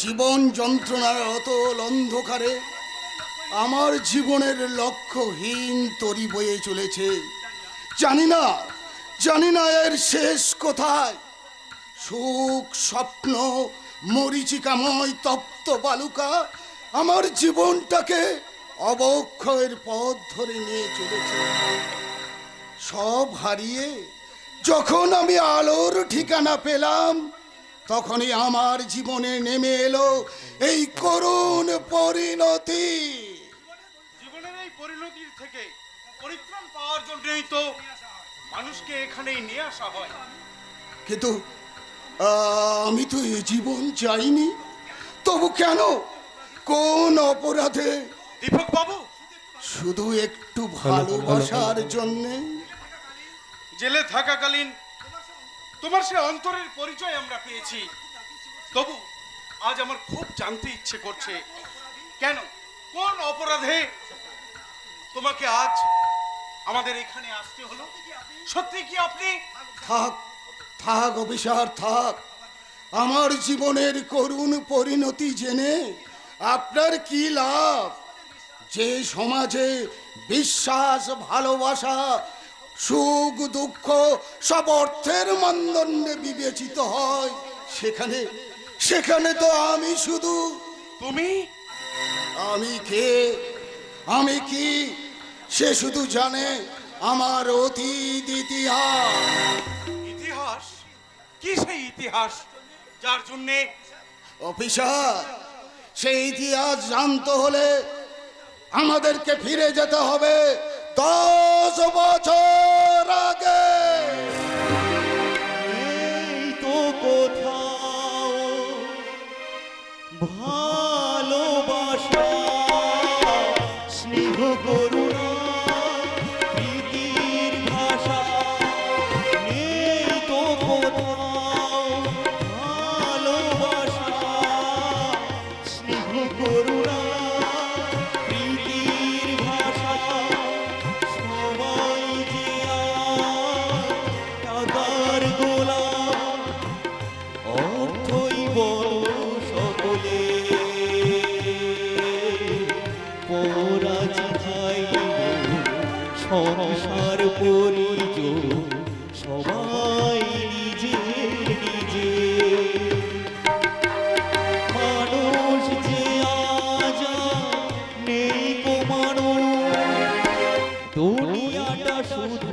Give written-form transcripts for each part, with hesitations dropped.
জীবন যন্ত্রণার অতল অন্ধকারে আমার জীবনের লক্ষ্যহীন তরি বয়ে চলেছে। জানি না এর শেষ কোথায়। সুখ স্বপ্ন মরীচিকাময় তপ্ত বালুকা আমার জীবনটাকে অবক্ষয়ের পথ ধরে নিয়ে চলেছে। সব হারিয়ে যখন আমি আলোর ঠিকানা পেলাম, তখনই আমার জীবনে নেমে এলো এই করুণ পরিণতি। জীবনের এই পরিণতির থেকে পরিত্রাণ পাওয়ার জন্যই তো মানুষকে এখানেই নিয়ে আসা হয়। কিন্তু আমি তো এই জীবন চাইনি। তবু কেন, কোন অপরাধে? দীপক বাবু, শুধু একটু ভালোবাসার জন্যে। জেলে থাকাকালীন তোমার সে অন্তরের পরিচয় আমরা পেয়েছি। তবু আজ আমার খুব জানতে ইচ্ছে করছে, কেন, কোন অপরাধে তোমাকে আজ আমাদের এখানে আসতে হলো? সত্যি কি আপনি? থাক অভিসার, থাক। আমার জীবনের করুণ পরিণতি জেনে আপনার কি লাভ? যে সমাজে বিশ্বাস, ভালোবাসা, সুখ দুঃখ সব অর্থের মানদণ্ডে বিবেচিত হয়, সেখানে তো আমি শুধু। তুমি? আমি কি সে শুধু জানে আমার অতীত ইতিহাস। ইতিহাস? কি সেই ইতিহাস যার জন্যে? অফিসার, সেই ইতিহাস জানতে হলে আমাদেরকে ফিরে যেতে হবে 10 বছর আগে। এই তো কোথাও ভালোবাসা, স্নেহ করুণা প্রীতির ভাষা। এই তো কোথাও ভালোবাসা, স্নেহ করুণা প্রীতির ভাষা। সবাই যে টাকার গোলাম, অর্থই বড় সকলে। পরাজিত সংসার পরিজন, সবাই নিজে নিজে। মানুষ যে আজ নেই গো মানুষ, দুনিয়াটা শুধু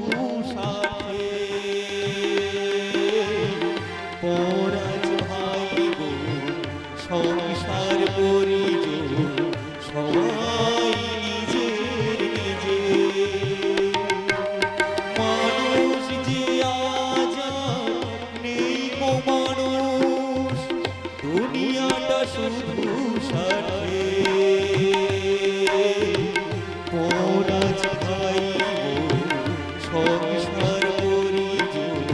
সাথে। পরাজ ভাই গো সংসার পরিজন, সবাই নিজে নিজে। মানুষ যে আজ নেই গো মানুষ, দুনিয়াটা শুধু সাথে। পরাজ ভাই গো সংসার পরিজন,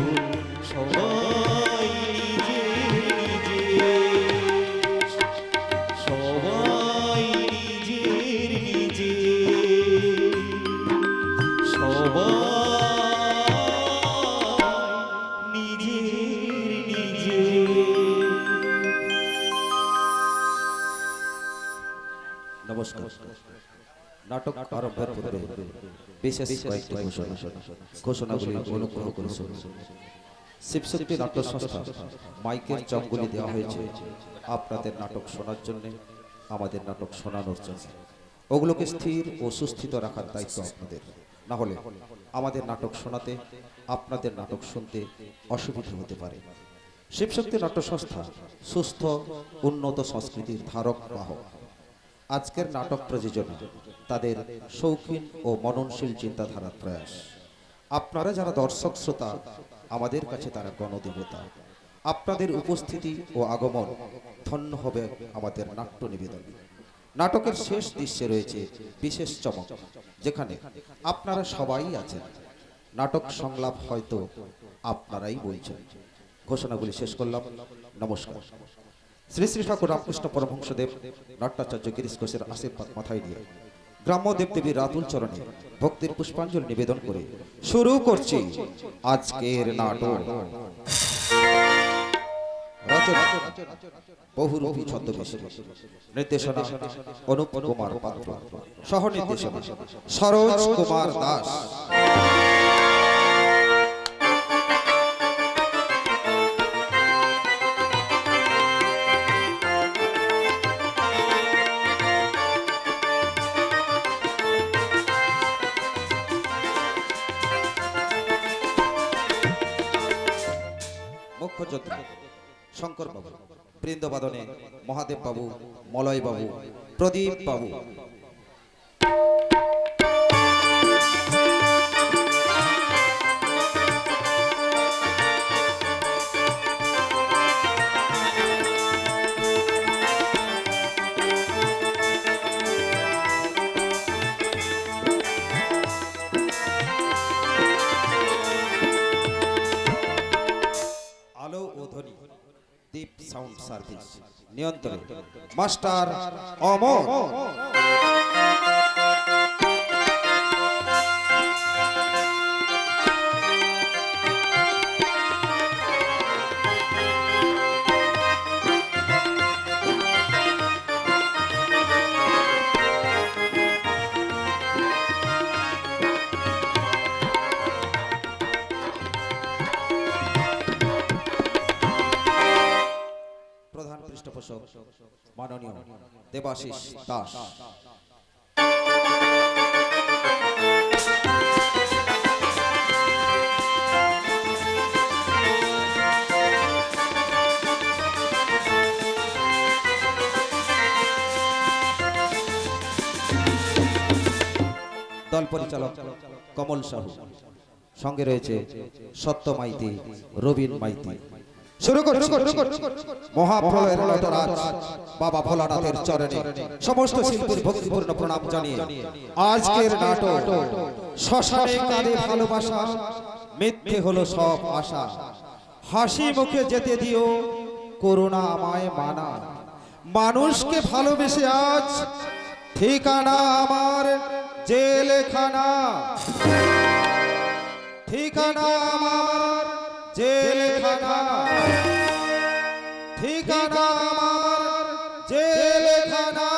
সবাই নিজে নিজে। সবাই নিজের নিজে, সবাই নিজের নিজে। নমস্কার। নাটক আরম্ভের পূর্বে বিশেষ কয়েকটি ঘোষণাগুলি অনুগ্রহ করে শুনুন। শিবশক্তি নাট্য সংস্থা মাইকের চমগুলি দেওয়া হয়েছে আপনাদের নাটক শোনার জন্য, আমাদের নাটক শোনানোর জন্য। ওগুলোকে স্থির ও সুস্থিত রাখার দায়িত্ব আপনাদের। না হলে আমাদের নাটক শোনাতে, আপনাদের নাটক শুনতে অসুবিধা হতে পারে। শিবশক্তি নাট্য সংস্থা সুস্থ উন্নত সংস্কৃতির ধারক বাহক। আজকের নাটক প্রযোজনা তাদের শৌখিন ও মননশীল চিন্তাধারার প্রয়াস। আপনারা যারা দর্শক শ্রোতা, আমাদের কাছে তারা গণদেবতা। আপনাদের উপস্থিতি ও আগমন ধন্য হবে আমাদের নাট্য নিবেদন। নাটকের শেষ দৃশ্যে রয়েছে বিশেষ চমক, যেখানে আপনারা সবাই আছেন। নাটক সংলাপ হয়তো আপনারাই বলছেন। ঘোষণাগুলি শেষ করলাম। নমস্কার। শ্রী শ্রী ঠাকুর রামকৃষ্ণ পরমহংসদেব নাট্যাচার্য গিরিশ ঘোষের আশীর্বাদ মাথায় দিয়ে গ্রাম্য দেবদেবীর রাতুল চরণে ভক্তির পুষ্পাঞ্জলি নিবেদন করে শুরু করছি আজকের নাটক। রচনা বহুরূপী ছদ্মবেশী, নির্দেশনা অনুপ কুমার পাত্র, সহ নির্দেশনা সরোজ কুমার দাস। মুখ্য যোদ্ধা শঙ্কর বাবু, বৃন্দবাদনে মহাদেব বাবু, মলয় বাবু, প্রদীপ বাবু। আলো ও ধ্বনি দীপ সাউন্ড সার্ভিস নিয়ন্ত্রণ মাস্টার অমর। প্রধান পৃষ্ঠপোষক মাননীয় দেবাশিস দাস। দল পরিচালক কমল সাহু, সঙ্গে রয়েছে সত্য মাইতি, রবীন মাইতি। শুরু করছি মহাপ্রলয়ের নটরাজ বাবা ভোলানাথের চরণে সমস্ত শিল্পীর ভক্তিপূর্ণ প্রণাম জানিয়ে আজকের নাটক শ্মশানে কাঁদে ভালোবাসা, মিথ্যে হলো সব আশা, হাসি মুখে যেতে দিও করুণা আমায় মানা, মানুষকে ভালোবেসে আজ ঠিকানা আমার জেলখানা, ঠিকানা আমার জেলখানা, ঠিকানা আমার জেলখানা।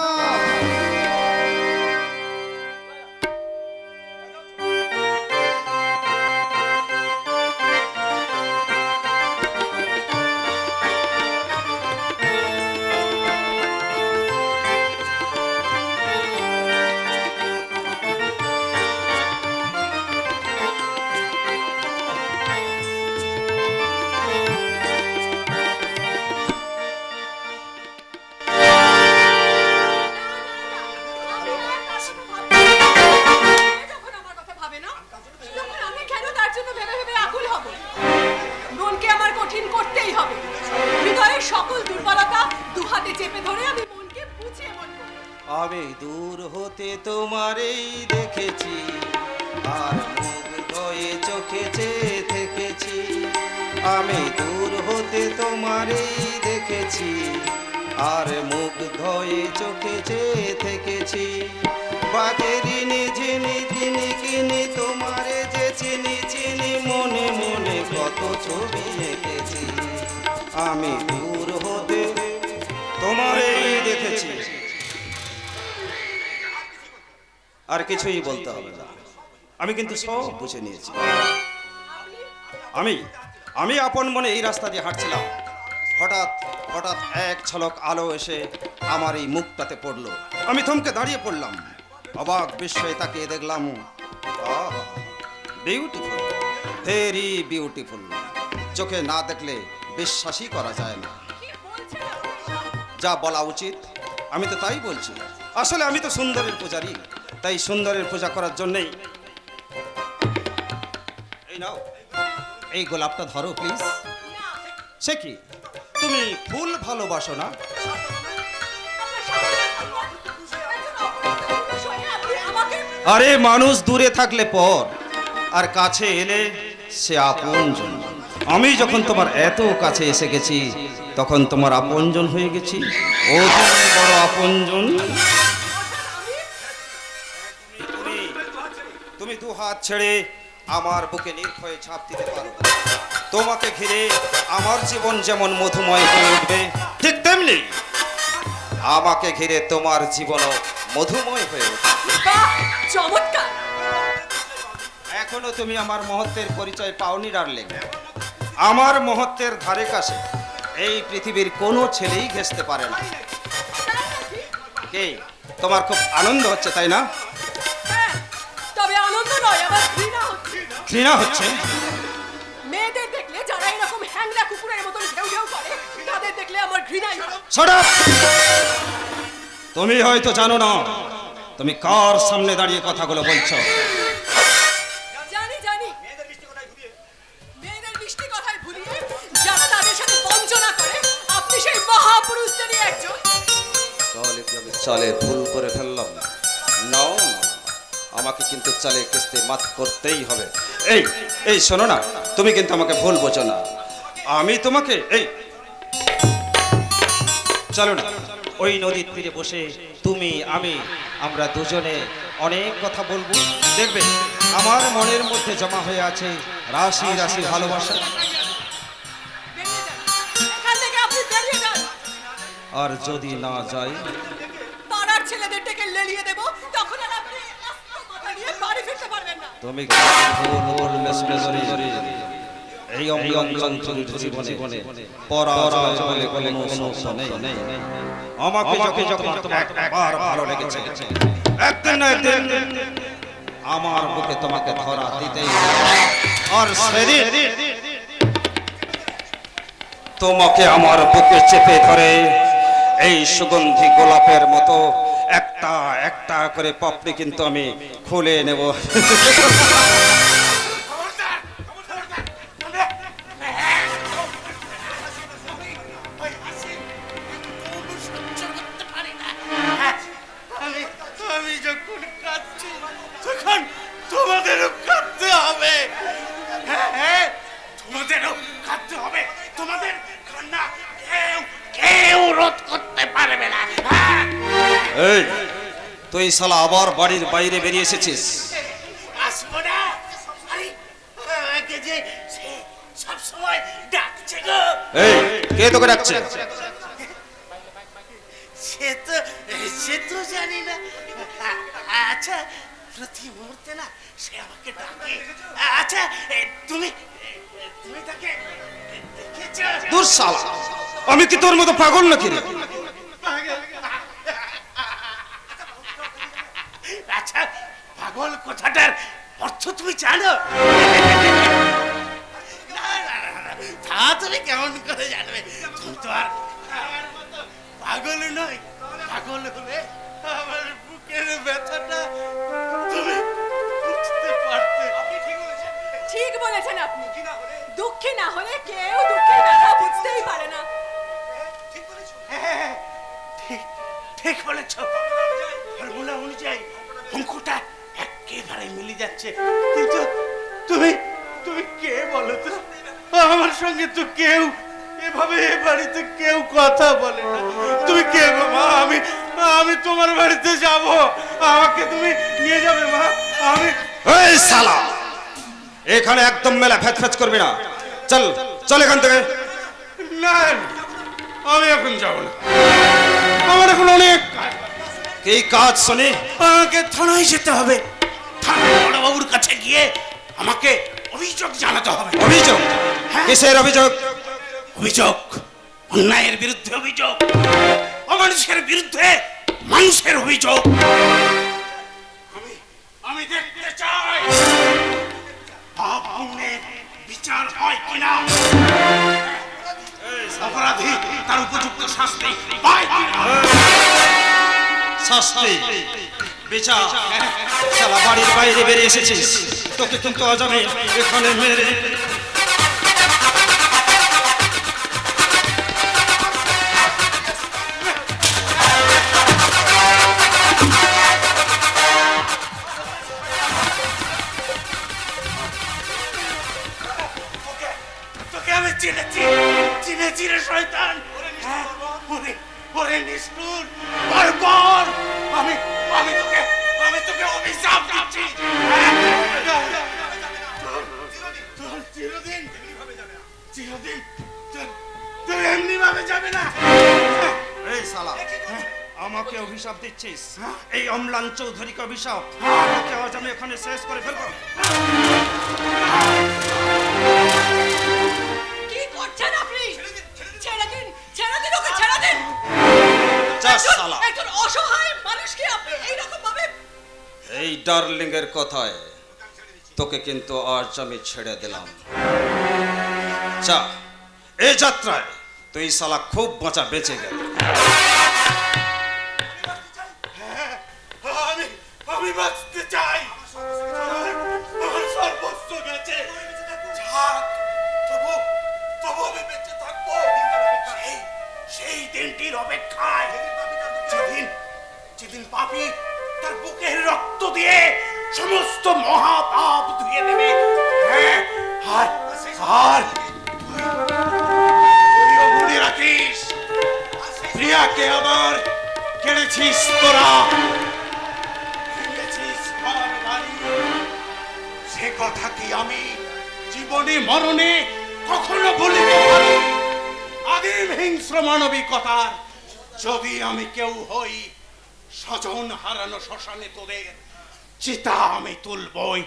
আমি দূর হতে তোমারেই দেখেছি, আর মুগ্ধ হয়ে চোখে চেয়ে থেকেছি। আমি দূর হতে তোমারেই দেখেছি, আর মুগ্ধ হয়ে চোখে চেয়ে থেকেছি। বাজেরি ঝিনি কিনি কিনি তোমারে যে চিনি চিনি, মনে মনে কত ছবি এঁকেছি। আমি দূর হতে তোমারেই দেখেছি। আর কিছুই বলতে হবে না, আমি কিন্তু সব বুঝে নিয়েছি। আমি আপন মনে এই রাস্তা দিয়ে হাঁটছিলাম, হঠাৎ হঠাৎ এক ঝলক আলো এসে আমার এই মুখটাতে পড়লো। আমি থমকে দাঁড়িয়ে পড়লাম, অবাক বিস্ময়ে তাকিয়ে দেখলাম, বিউটিফুল, ভেরি বিউটিফুল। চোখে না দেখলে বিশ্বাসই করা যায় না। যা বলা উচিত আমি তো তাই বলছি। আসলে আমি তো সুন্দরের পূজারী, তাই সুন্দরের পূজা করার জন্যই। এই নাও, এই গোলাপটা ধরো প্লিজ। সে কি, তুমি ফুল ভালোবাসো না? আরে মানুষ দূরে থাকলে পর, আর কাছে এলে সে আপনজন। আমি যখন তোমার এত কাছে এসে গেছি, তখন তোমার আপনজন হয়ে গেছি, অতি বড় আপনজন। তুমি দু হাত ছেড়ে আমার বুকে নির্ভয়ে ছাপ দিতে পারো। তোমাকে ঘিরে আমার জীবন যেমন মধুময় হয়ে উঠবে, ঠিক তেমনি আমাকে ঘিরে তোমার জীবনও মধুময় হয়ে উঠবে। বাহ, চমৎকার। এখনো তুমি আমার মহত্বের পরিচয় পাওনি ডার্লিং। আমার মহত্বের ধারে কাছে এই পৃথিবীর কোনো ছেলেই ঘেঁষতে পারে না। কে, তোমার খুব আনন্দ হচ্ছে তাই না? হ্যাঁ, তবে আনন্দ নয়, আমার ঘৃণা হচ্ছে। ঘৃণা হচ্ছে? মেয়েদের দেখলে যারা এরকম হ্যাংলা কুকুরের মতন ঘেউ ঘেউ করে, তাদের দেখলে আমার ঘৃণাই হয়। Shut up! তুমি হয়তো জানো না তুমি কার সামনে দাঁড়িয়ে কথাগুলো বলছো। জানি জানি, মেয়েদের মিষ্টি কথায় ভুলিয়ে যারা তাদের সাথে বঞ্চনা করে, আপনি সেই মহাপুরুষদেরই একজন। তাহলে কি আমি চালে ভুল করে ফেললাম? নাও, আমাকে কিন্তু চালে কিস্তি মাত করতেই হবে। এই এই শোনো না, তুমি কিন্তু আমাকে ভুল বোঝো না। আমি তোমাকে এই চলো না, ওই নদীর তীরে বসে তুমি আমরা দুজনে অনেক কথা বলবো। দেখবে আমার মনের মধ্যে জমা হয়ে আছে রাশি রাশি ভালোবাসা। বেরিয়ে যান, এখান থেকে আপনি বেরিয়ে যান। আর যদি না যাই, পাড়ার ছেলেদের ডেকে লেলিয়ে দেব, তখন আর আপনি আস্ত মাথা নিয়ে বাড়ি ফিরতে পারবেন না। তুমি ভুল মেসমেজরি এই অঙ্গঞ্চলিত জীবনে পরাজয় বলে কোনো শব্দ নেই। আমাকে যখন তোমার একবার ভালো লেগেছে, একদিন না একদিন আমার বুকে তোমাকে ধরা দিতেই হবে। আর সেদিন তোমাকে আমার বুকে চেপে ধরে এই সুগন্ধি গোলাপের মতো একটা একটা করে পাপড়ি কিন্তু আমি খুলে নেব। আমি যখন কাঁদছি তখন তোমাদেরও কাঁদতে হবে। হ্যাঁ, তোমাদেরও কাঁদতে হবে। তোমাদের কান্না কেউ রোধ করতে পারবে না। এই তুই শালা আবার বাড়ির বাইরে বেরিয়ে এসেছিস? আসবো না। আরে, আমাকে যে সে সবসময় ডাকছে গো। এই কে তোকে ডাকছে? সে তো জানি না। আচ্ছা, প্রতি মুহূর্তে না সে আমাকে ডাকে। আচ্ছা, তুমি তাকে দেখেছো? দূর শালা, আমি কি তোর মতো পাগল নাকি রে? আচ্ছা, পাগল কথাটার অর্থ তুমি জানো? না, তা তুমি কেমন করে জানবে? তুমি তো আর আমার মতো পাগল নয়। পাগল হলে আমার বুকের ব্যথাটা তুমি বুঝতে পারতে। ঠিক বলেছেন আপনি। দুঃখী না হলে কেউ দুঃখের ব্যথা বুঝতেই পারে না। হ্যাঁ, ঠিক বলেছ। ফর্মুলা অনুযায়ী অঙ্কটা একেবারে মিলে যাচ্ছে। কিন্তু তুমি কে বলো তো? আমার সঙ্গে তো কেউ এভাবে এ বাড়িতে কেউ কথা বলে না। তুমি কে গো মা? আমি তোমার বাড়িতে যাব, আমাকে তুমি নিয়ে যাবে মা? এই শালা, এখানে একদম মেলা ফ্যাচ করবি না। চল চল এখান থেকে। না, আমি এখন যাব না। আমার এখন অনেক কাজ। কি কাজ শুনি? আমাকে থানায় যেতে হবে। থানার বড়বাবুর কাছে গিয়ে আমাকে অভিযোগ জানাতে হবে। অভিযোগ? কিসের অভিযোগ? অভিযোগ, অন্যায়ের বিরুদ্ধে অভিযোগ, অমানুষের বিরুদ্ধে মানুষের অভিযোগ। আমি দেখতে চাই পাপ পুণ্যের বিচার হয় কিনা, অপরাধী তার উপযুক্ত শাস্তি পায় কিনা। শাস্তি বিচার? শালা বাড়ির বাইরে বেরিয়ে এসেছিস, তোকে কিন্তু আজ আমি এখানে মেরে আমি চিনেছি রে শয়তান। ওরে নিষ্ঠুর বর্বর, আমি তোকে অভিশাপ দিচ্ছি। তোর চিরদিন চিরদিন তুই এমনি ভাবে যাবে না। এই শালা আমাকে অভিশাপ দিচ্ছিস? এই অম্লান চৌধুরীকে অভিশাপ? ওকে আজ আমি এখানে শেষ করে ফেলবো। কি করছেন আপনি? ছেড়ে দিন, ছেড়ে দিন ওকে, ছেড়ে দিন। যা শালা, একজন অসহায় মানুষকে আপনি এইরকম ভাবে। এই ডার্লিং এর কথায় তোকে কিন্তু আজ আমি ছেড়ে দিলাম। যা, এই যাত্রায় তুই শালা খুব বাঁচা বেঁচে গেল। আমি বাঁচতে চাই। আমার সর্বস্ব গেছে। থাক, তবু আমি বেঁচে থাকবো সেই দিনটির অপেক্ষায়, যেদিন পাপী তার বুকের রক্ত দিয়ে সমস্ত মহাপাপ ধুয়ে দেবে। হ্যাঁ, আর তুইও মনে রাখিস, প্রিয়াকে আবার কেড়েছিস তোরা, ভেঙেছিস ঘর বাড়ি। সে কথা কি আমি জীবনে মরণে কখনো ভুলিতে পারি? আদিম হিংস্র মানবিকতার যদি আমি কেউ হই, স্বজন হারানো শ্মশানে তোদের চিতা আমি তুলবই,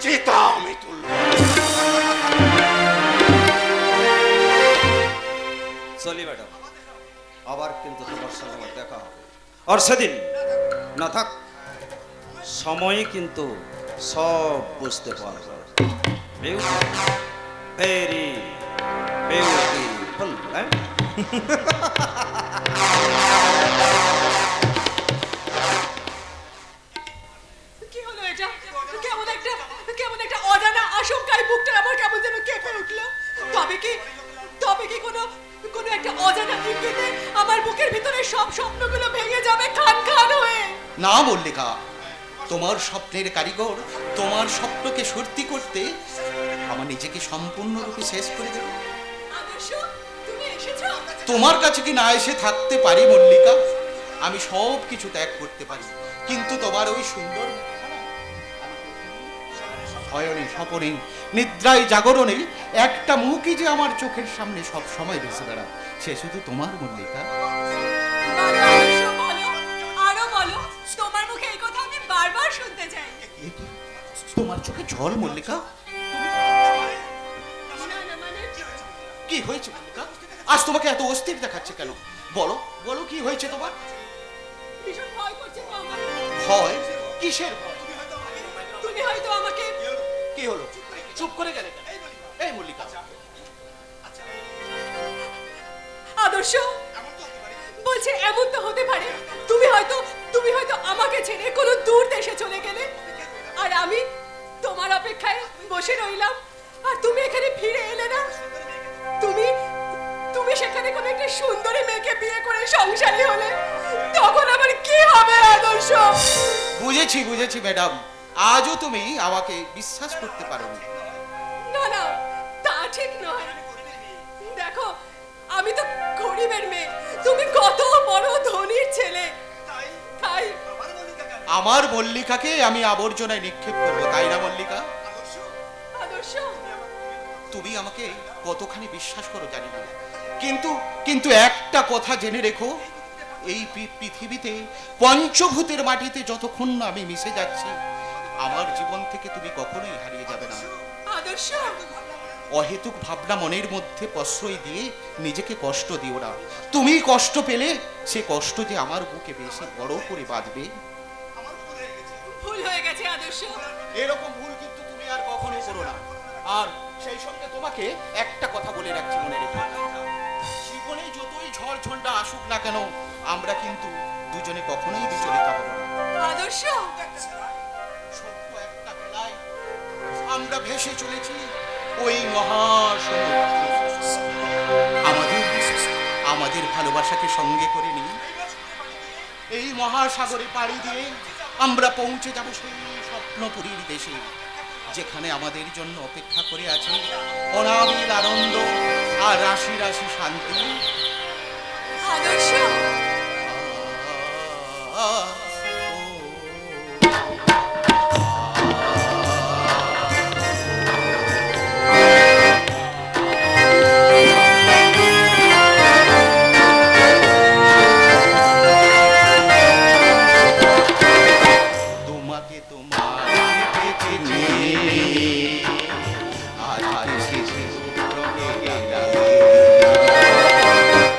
চিতা আমি তুলব। চলি ম্যাডাম, আবার কিন্তু তোমার সঙ্গে আমার দেখা হবে। আর সেদিন না থাক, সময় কিন্তু সব বুঝতে পারবে। Very beautiful. কি হলো এটা? কেমন একটা অজানা আশঙ্কায় বুকটা আমার কেমন যেন কেঁপে উঠলো। তবে কি কোনো একটা অজানা ইঙ্গিতে আমার বুকের ভিতরে সব স্বপ্নগুলো ভেঙে যাবে খান খান হয়ে। না মল্লিকা, তোমার স্বপ্নের কারিগর তোমার স্বপ্নকে সত্যি করতে আমার নিজেকে সম্পূর্ণরূপে শেষ করে দেব। আদর্শ, তুমি এসেছো? তোমার কাছে কি না এসে থাকতে পারি মল্লিকা? আমি সব কিছু ত্যাগ করতে পারি, কিন্তু তোমার ওই সুন্দর শয়নে স্বপনে নিদ্রায় জাগরণে একটা মুখই যে আমার চোখের সামনে সব সময় ভেসে বেড়ায়, সে শুধু তোমার মল্লিকা। বলো আদর্শ, বলো, আরো বলো। তোমার মুখে এই কথা আমি বারবার শুনতে চাই। এ কি? তোমার চোখে জল মল্লিকা? না, মানে কি হয়েছে মল্লিকা? আজ তোমাকে এত অস্থির দেখাচ্ছে কেন? বলো বলো, কি হয়েছে তোমার? ভীষণ ভয় করছে গো আমার। ভয়? কিসের ভয়? তুমি হয়তো আমাকে। কি হলো? চুপ করে গেলে কেন? এই মল্লিকা, আদর্শ বলছে এমন তো হতে পারে তুমি হয়তো আমাকে ছেড়ে কোনো দূর দেশে চলে গেলে, আর আমি তোমার অপেক্ষায় বসে রইলাম, আর তুমি এখানে ফিরে এলে না। তুমি সেখানে কোনো একটা সুন্দরী মেয়েকে বিয়ে করে সংসারী হলে, তখন আমার কি হবে আদর্শ? বুঝেছি ম্যাডাম, আজও তুমি আমাকে বিশ্বাস করতে পারোনি। না, তা ঠিক নয়। দেখো, আমি তো গরিবের মেয়ে, তুমি কত বড় ধনীর ছেলে। তাই আমার মল্লিকাকে আমি আবর্জনায় নিক্ষেপ করবো, তাই না মল্লিকা? আদর্শ, তুমি আমাকে কতখানি বিশ্বাস করো জানি না, কিন্তু একটা কথা জেনে রেখো, এই পৃথিবীতে পঞ্চভূতের মাটিতে যতক্ষণ না আমি মিশে যাচ্ছি, আমার জীবন থেকে তুমি কখনোই হারিয়ে যাবে না। আদর্শ, অহেতুক ভাবনা মনের মধ্যে প্রশ্রয় দিয়ে নিজেকে কষ্ট দিও না। তুমি কষ্ট পেলে সে কষ্ট যে আমার বুকে বেশি বড় করে বাঁধবে। ভুল হয়ে গেছে আদর্শ। এরকম ভুল কিন্তু তুমি আর কখনো করো না। আর সেই সঙ্গে তোমাকে একটা কথা বলে রাখছি, মনে রেখো, জীবনে যতই ঝড় ঝন্ডা আসুক না কেন, আমরা কিন্তু দুজনে কখনোই বিচলিত হব না। আদর্শ, ছোট্ট একটা বেলায় আমরা ভেসে চলেছি ওই মহাসমুদ্রে। আমাদের ভালোবাসাকে সঙ্গে করে নিয়ে এই মহাসাগরে পাড়ি দিয়ে আমরা পৌঁছে যাব সেই স্বপ্নপুরীর দেশে, যেখানে আমাদের জন্য অপেক্ষা করে আছে অনাবিল আনন্দ আর রাশি রাশি শান্তি। আদর্শ,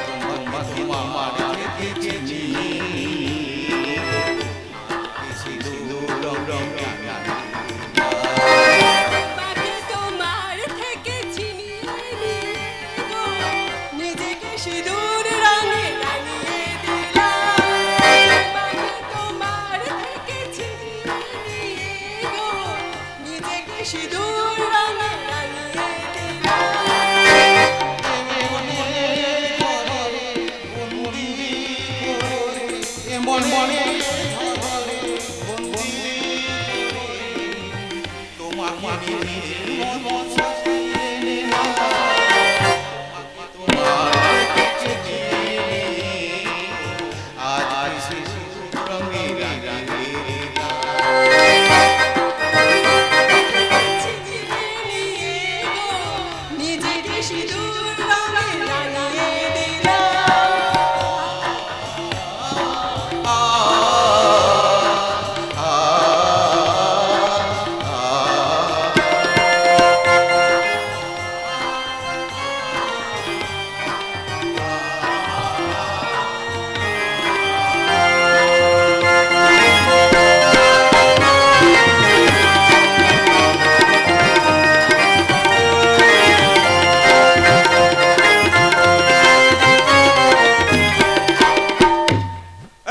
তোমাকে আমার থেকে চিনি সিঁদুর রঙে তোমাকে তোমার থেকে চিনি গো, নিজেকে সিঁদুর রঙে রাঙিয়ে দিলাম। তোমাকে তোমার থেকে চিনি গো, নিজেকে সিঁদুর রঙে রাঙিয়ে দিলাম। মন মনে তোমাকে আজ রঙে নিজেকে সিঁদুর রঙে রাঙিয়ে দিলাম।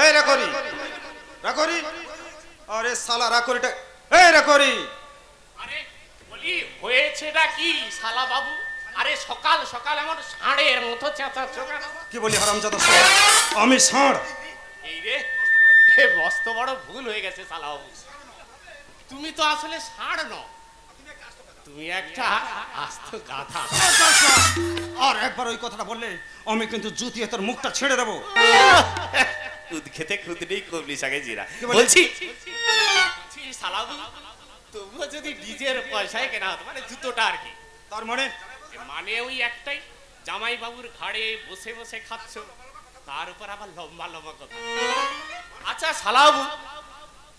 এই রাকরি রাকরি, আরে শালা রাকরিটা, এই রাকরি, আরে বলি হয়েছেটা কি শালা বাবু? আরে সকাল সকাল এমন ষাঁড়ের মতো চেঁচাচ্ছ কেন? কি বলি হারামজাদা শালা? আমি ষাঁড়? এই রে, এ মস্ত বড় ভুল হয়ে গেছে শালা বাবু। তুমি তো আসলে ষাঁড় নও, তুমি একটা আস্ত গাধা। আর একবার ওই কথাটা বললে আমি কিন্তু জুতিয়ে তোর মুখটা ছেড়ে দেবো। দুধ খেতে খুদ নেই কবলি শাকে জিরা। কি বলে? বলছি শালা বাবু, তবুও যদি ডিজের পয়সায় কেনা হতো, মানে জুতোটা আর কি, তার মানে মানে ওই একটাই, জামাই বাবুর ঘাড়ে বসে বসে খাচ্ছ, তার উপর আবার লম্বা লম্বা কথা। আচ্ছা শালাবু,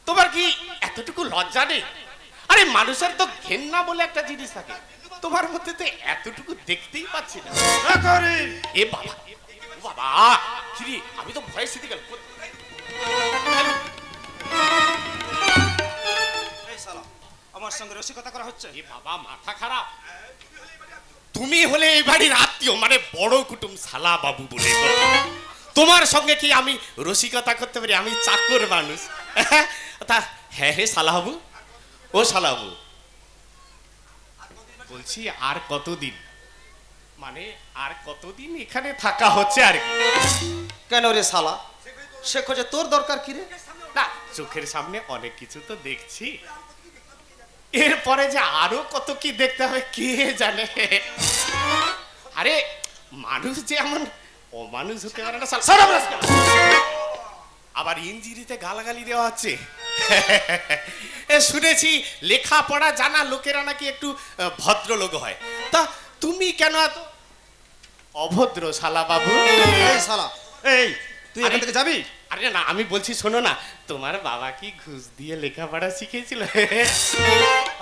তোমার কি এতটুকু লজ্জা নেই? আরে মানুষের তো ঘেন্না বলে একটা জিনিস থাকে, তোমার মধ্যে তো এতটুকু দেখতেই পাচ্ছি না। রাকরি, এ বাবা, ও বাবা, কিরে, আমি তো ভয়ে সিদ্ধি গেল। এই শালা আমার সঙ্গে রসিকতা করা হচ্ছে। এ বাবা, মাথা খারাপ। তুমি হলে এই বাড়ির আত্মীয়, মানে বড় কুটুম, শালা বাবু বলে গো। তোমার সঙ্গে কি আমি রসিকতা করতে পারি? আমি চাকর মানুষ। তা হ্যাঁ হে শালাবাবু, ও শালাবাবু, বলছি আর কতদিন, মানে আর কতদিন এখানে থাকা হচ্ছে আর কি? কেন রে শালা, সে খোঁজে তোর দরকার কি রে? না, চোখের সামনে অনেক কিছু তো দেখছি, এরপরে যে আরো কত কি দেখতে হবে কে জানে। আরে মানুষ যে এমন অমানুষ হতে পারে না। আবার ইঞ্জিরিতে গালাগালি দেওয়া হচ্ছে। শুনেছি লেখাপড়া জানা লোকেরা নাকি একটু ভদ্রলোক হয়, তা তুমি কেন এত অভদ্র শালা বাবু? এই শালা, এই তুই এখান থেকে যাবি? আরে না, আমি বলছি শোনো না, তোমার বাবা কি ঘুষ দিয়ে লেখাপড়া শিখেছিল?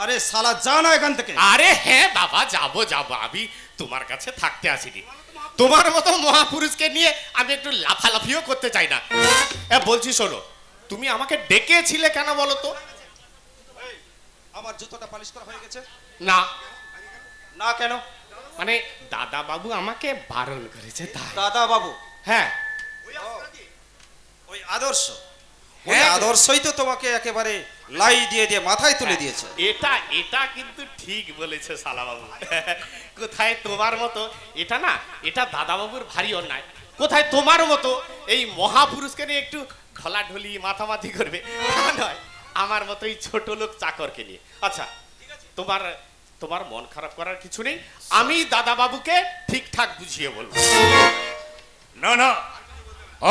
আরে শালা যা না এখান থেকে। আরে হ্যাঁ বাবা, যাবো যাবো, আমি তোমার কাছে থাকতে আসিনি। তোমার মতো মহাপুরুষকে নিয়ে আমি একটু লাফালাফিও করতে চাই না। বলছি শোনো, তুমি আমাকে ডেকেছিলে কেন বলো তো? আমার জুতোটা পালিশ করা হয়ে গেছে? না না কেন? মানে দাদা বাবু আমাকে বারণ করেছে তাই। দাদা বাবু? হ্যাঁ, ওই আদর্শ, ওই হ্যাঁ। আদর্শই তো তোমাকে একেবারে লাই দিয়ে দিয়ে মাথায় তুলে দিয়েছে। এটা এটা কিন্তু ঠিক বলেছে শালা বাবু। কোথায় তোমার মতো, এটা না, এটা দাদা বাবুর ভারী অন্যায়। কোথায় তোমার মতো এই মহাপুরুষকে নিয়ে একটু ঢলাঢলি মাথামাথি করবে, তা নয় আমার মতো এই ছোট লোক চাকরকে নিয়ে। আচ্ছা, তোমার তোমার মন খারাপ করার কিছু নেই, আমি দাদা বাবুকে ঠিকঠাক বুঝিয়ে বলবো। না না,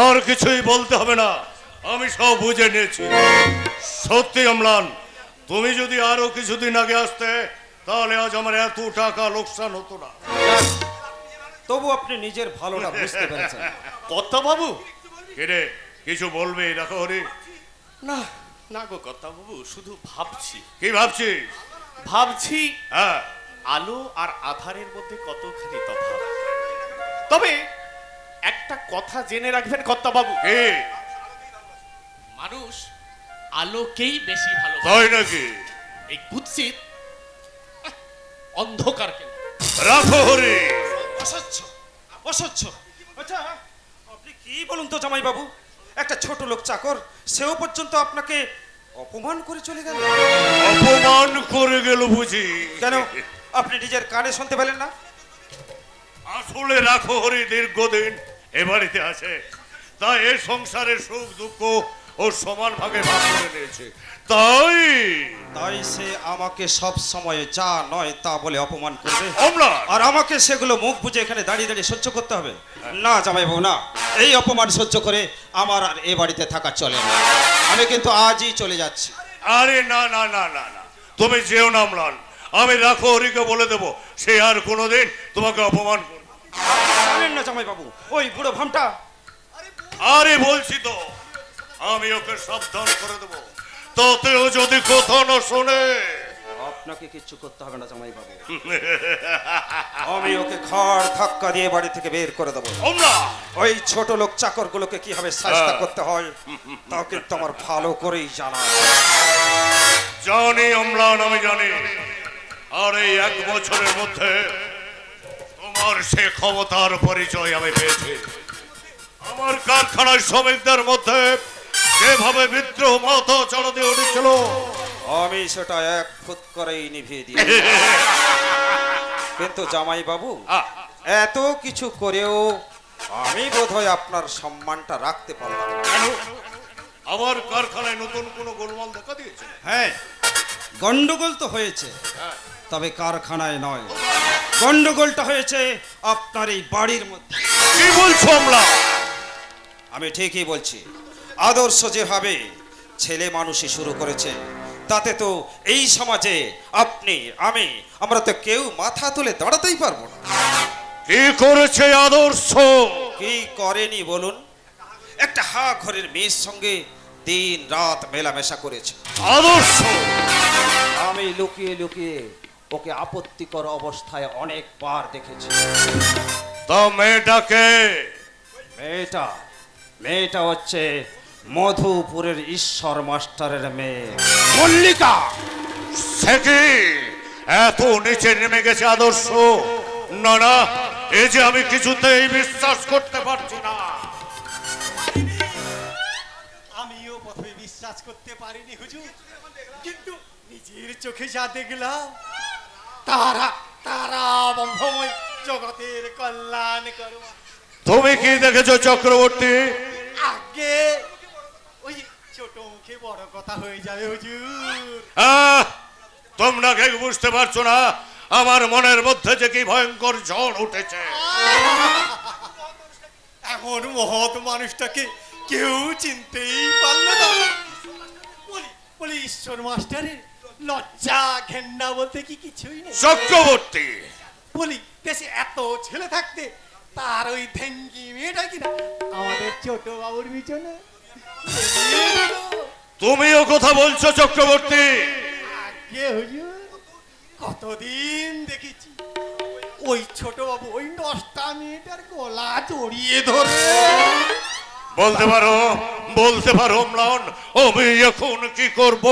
আর কিছুই বলতে হবে না, আমি সব বুঝে নিয়েছি। সত্যি অম্লান, তুমি যদি আরো কিছুদিন আগে আসতে, তাহলে আজ আমার এত টাকা লোকসান হতো না। তবু আপনি নিজের ভালোটা বুঝতে পেরেছেন। কত বাবু? কেরে কিছু বলবে দেখো হরি? না না গো কর্তা বাবু, শুধু ভাবছি। কি ভাবছিস? ভাবছি হ্যাঁ, আলো আর আধারের মধ্যে কতখানি তফাৎ। তবে একটা কথা জেনে রাখবেন কর্তাবাবু, কে মানুষ আলোকেই বেশি ভালো। তাই নাকি? এই কুৎসিত অন্ধকার কেন? রাখো হরি। অসহ্য অসহ্য। আচ্ছা আপনি কি বলুন তো জামাই বাবু, একটা ছোট লোক চাকর, সেও পর্যন্ত আপনাকে অপমান করে চলে গেল। অপমান করে গেল বুঝি? কেন, আপনি নিজের কানে শুনতে পেলেন না? আসলে রাখো হরি দীর্ঘদিন এ বাড়িতে আছে, তাই এ সংসারের সুখ দুঃখ ও সমান ভাগে ভাগ করে নিয়েছে। তাই তাই সে আমাকে সব সময় যা নয় তা বলে অপমান করবে, অম্লান, আর আমাকে সেগুলো মুখ বুজে এখানে দাঁড়িয়ে দাঁড়িয়ে সহ্য করতে হবে? না জামাই বাবু না, এই অপমান সহ্য করে আমার আর এ বাড়িতে থাকা চলে না। আমি কিন্তু আজই চলে যাচ্ছি। আরে না না না না না, তুমি যেও না অম্লান। আমি রাখো হরিকে বলে দেবো, সে আর কোনোদিন তোমাকে অপমান করবে। জানেন না জামাই বাবু, ওই বুড়ো ভামটা। আরে বলছি তো, আমি ওকে সাবধান করে দেবো, তাতেও যদি কথা না শোনে। আপনাকে কিচ্ছু করতে হবে না জামাই বাবু, আমি ওকে ঘাড় ধাক্কা দিয়ে বাড়ি থেকে বের করে দেবো। অম্লান, ওই ছোট লোক চাকর গুলোকে কিভাবে শাস্তি করতে হয় তা কিন্তু আমার ভালো করেই জানা। জানি অম্লান, আমি জানি। আর এই 1 বছরের মধ্যে তোমার সে ক্ষমতার পরিচয় আমি পেয়েছি। আমার কারখানার শ্রমিকদের মধ্যে যেভাবে বিদ্রোহ মত চড় দিয়ে উঠেছিল, আমি সেটা 1 ফুট করেই নিভিয়ে দিই। কিন্তু জামাই বাবু, এত কিছু করেও আমি বোধহয় আপনার সম্মানটা রাখতে পারলাম না। কেন? আমার কারখানায় নতুন কোনো গোলমাল দেখা দিয়েছে? হ্যাঁ, গন্ডগোল তো হয়েছে, তবে কারখানায় নয়। গন্ডগোলটা হয়েছে আপনার এই বাড়ির মধ্যে। কি বলছো অম্লান? আমি ঠিকই বলছি। আদর্শ যেভাবে ছেলে মানুষই শুরু করেছে, তাতে তো এই সমাজে আপনি আমরা তো কেউ মাথা তুলে দাঁড়াতেই পারবো না। কি করেছে আদর্শ? কি করেনি বলুন? একটা ঘরের মেয়ের সঙ্গে দিন রাত মেলামেশা করেছে। আদর্শ? আমি লুকিয়ে লুকিয়ে ওকে আপত্তিকর অবস্থায় অনেকবার দেখেছি। তা মেয়েটাকে? মেয়েটা হচ্ছে মধুপুরের ঈশ্বর মাস্টারের মেয়ে মল্লিকা। সে কি এত নিচে নেমে গেছে আদর্শ? না না, এ যে আমি কিছুতেই বিশ্বাস করতে পারছি না। আমিও প্রথমে বিশ্বাস করতে পারিনি হুজুর, কিন্তু নিজের চোখে যা দেখলাম, তারা তারা ব্রহ্মময় জগতের কল্যাণ করো। তুমি কি দেখেছো চক্রবর্তী? আগে ওই ছোট মুখে বড় কথা হয়ে যাবে হুজুর। তোমরা কেউ বুঝতে পারছো না আমার মনের মধ্যে যে কি ভয়ঙ্কর ঝড় উঠেছে। এমন মহৎ মানুষটাকে কেউ চিনতেই পারলো না। বলি ঈশ্বর মাস্টারের লজ্জা ঘেন্না বলতে কি কিছুই নেই? চক্রবর্তী, বলি দেশে এত ছেলে থাকতে তার ওই ভেঙ্গি মেয়েটা কিনা আমাদের ছোট বাবুর পিছনে তুমিও কথা বলছো চক্রবর্তী? আগে হুজুর কতদিন দেখেছি ওই ছোট বাবু ওই 10টা মেয়েটার গলা জড়িয়ে ধরে। বলতে পারো অম্লান, আমি এখন কি করব?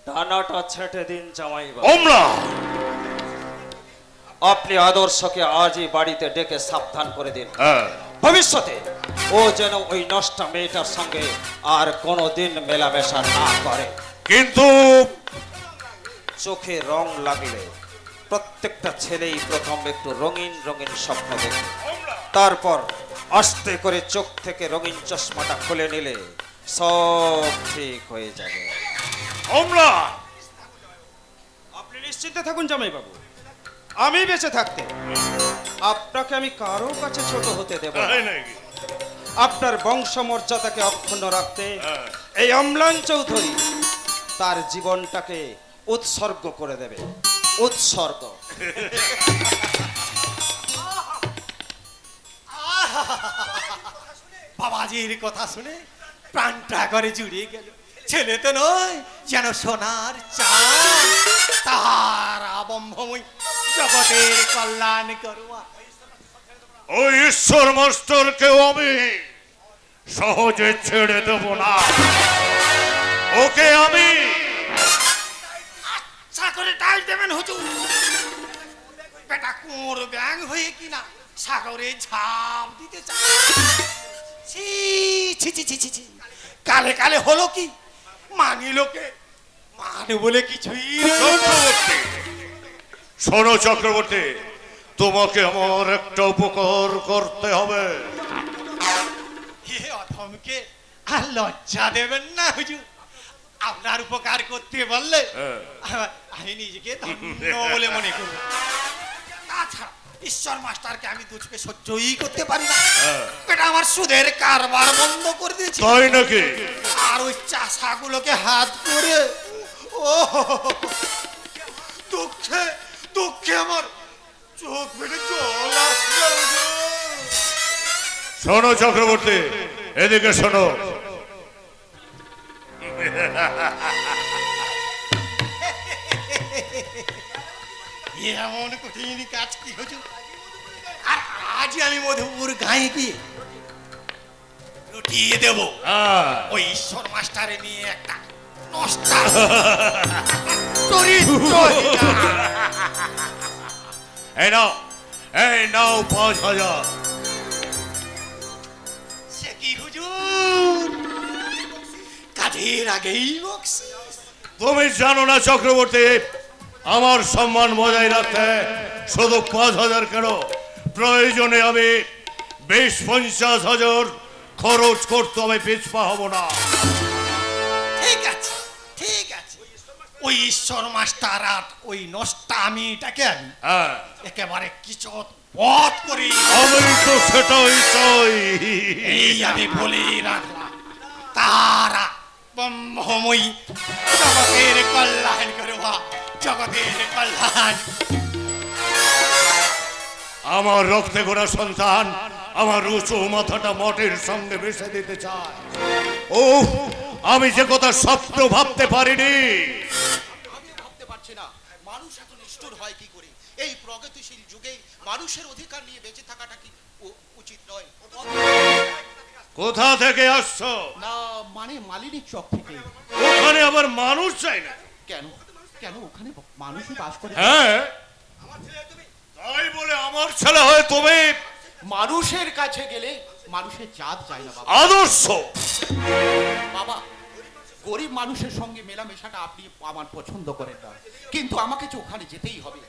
ডানাটা ছেটে দিন জামাই বাবু। অম্লান, আপনি আদর্শকে আজই বাড়িতে ডেকে সাবধান করে দিন, হ্যাঁ, ভবিষ্যতে ও যেন ওই নষ্টা মেয়েটার সঙ্গে আর কোনোদিন মেলামেশা না করে। কিন্তু চোখে রং লাগলে প্রত্যেকটা ছেলেই প্রথম একটু রঙিন রঙিন স্বপ্ন দেখে, তারপর আস্তে করে চোখ থেকে রঙিন চশমাটা খুলে নিলে সব ঠিক হয়ে যাবে। অম্লান, আপনি নিশ্চিন্তে থাকুন জামাই বাবু, আমি বেঁচে থাকতে আপনাকে আমি কারো কাছে ছোট হতে দেব না। তাই নাকি? আপনার বংশমর্যাদাকে অক্ষুণ্ণ রাখতে এই অম্লান চৌধুরী তার জীবনটাকে উৎসর্গ করে দেবে। উৎসর্গ। বাবাজির কথা শুনে প্রাণটা করে জুড়িয়ে গেল। ছেলে তো নয়, যেন সোনার চাঁদ। তারা ব্রহ্মময় জগতের কল্যাণ করবা। ওই ঈশ্বর মাস্টারকেও আমি সহজে ছেড়ে দেব না। ওকে আমি আচ্ছা করে ডাল দেবেন হুজুর। বেটা কোর ব্যাং হয়ে কিনা সাগরে ঝাঁপ দিতে চায়। ছি ছি ছি ছি ছি ছি। কালে কালে হলো কি, মানি লোকে মানে বলে কিছুই রইলো না। চক্রবর্তী, শোনো চক্রবর্তী, তোমাকে আমার একটা উপকার করতে হবে। হে অধমকে আর লজ্জা দেবেন না হুজুর। আপনার উপকার করতে বললে আমি নিজেকে ধন্য বলে মনে করি। তাছাড়া ঈশ্বর মাস্টারকে আমি দুচকে সহ্যই করতে পারি না। এটা আমার সুদের কারবার বন্ধ করে দিয়েছে। তাই নাকি? আর ওই চাষাগুলোকে হাত করে ও দুঃখে দুঃখে আমার চোখ ফেটে জল আসছে হুজুর। শোনো চক্রবর্তী, এদিকে শোনো। এমন কঠিন কাজ কি হুজুর? আর আজ আমি মধুপুর গায়ে গিয়ে লুটিয়ে দেব ওই ঈশ্বর মাস্টারে নিয়ে একটা নষ্টা চরিত্রহীনা। এই নাও 5,000। সে কি হুজুর, কাজের আগেই বকশিশ? তুমি জানো না চক্রবর্তী, আমার সম্মান বজায় রাখতে শুধু 5,000 কেন, প্রয়োজনে আমি 20-50,000 খরচ করতে আমি পিছপা হব না। ঠিক আছে ঠিক আছে, ওই ঈশ্বর মাস্টার আর ওই নষ্টামিটাকে আমি হ্যাঁ, একেবারে কিছু পথ করি। আমি তো সেটাই চাই। এই আমি বলেই রাখলাম, তারা ব্রহ্মময়ী জগতের কল্যাণ করবা, জগতের কল্যাণ। আমার রক্তে গোড়া সন্তান আমার উঁচু মাথাটা মঠের সঙ্গে মিশে দিতে চায়। ও, আমি যে কথা স্বপ্ন ভাবতে পারিনি। আমি ভাবতে পারছি না মানুষ এত নিষ্ঠুর হয় কি করে। এই প্রগতিশীল যুগে মানুষের অধিকার নিয়ে বেঁচে থাকাটা কি উচিত নয়? কোথা থেকে আসছো? না মানে মালিনীর চক থেকে। ওখানে আবার মানুষ চাই না কেন কেন ওখানে মানুষই বাস করে? হ্যাঁ, তাই বলে আমার ছেলে হয় তুমি? মানুষের কাছে গেলে মানুষের জাত যায় না বাবা। আদর্শ বাবা, গরিব মানুষের সঙ্গে মেলামেশাটা আপনি আমার পছন্দ করেন না, কিন্তু আমাকে যে ওখানে যেতেই হবে।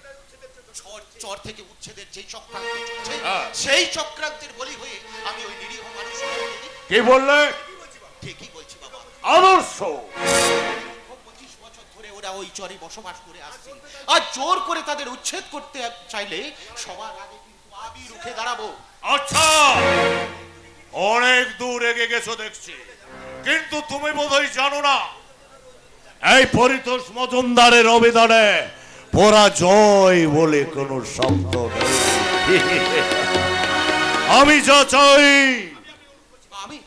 চর থেকে উচ্ছেদের যে চক্রান্ত চলছে, সেই চক্রান্তের বলি হয়ে আমি ওই নিরীহ মানুষ। কি বললে? ঠিকই বলছি বাবা। আদর্শ 25 বছর ধরে ওরা ওই চরে বসবাস করে আসছে, আর জোর করে তাদের উচ্ছেদ করতে চাইলে সবার আগে কিন্তু আমি রুখে দাঁড়াবো। আচ্ছা, অনেক দূর এগিয়ে গেছো দেখছি, কিন্তু তুমি বোধহয় জানো না এই পরিতোষ মজুমদারের অভিধানে পরাজয় বলে কোনো শব্দ নেই। আমি যা চাই, আমি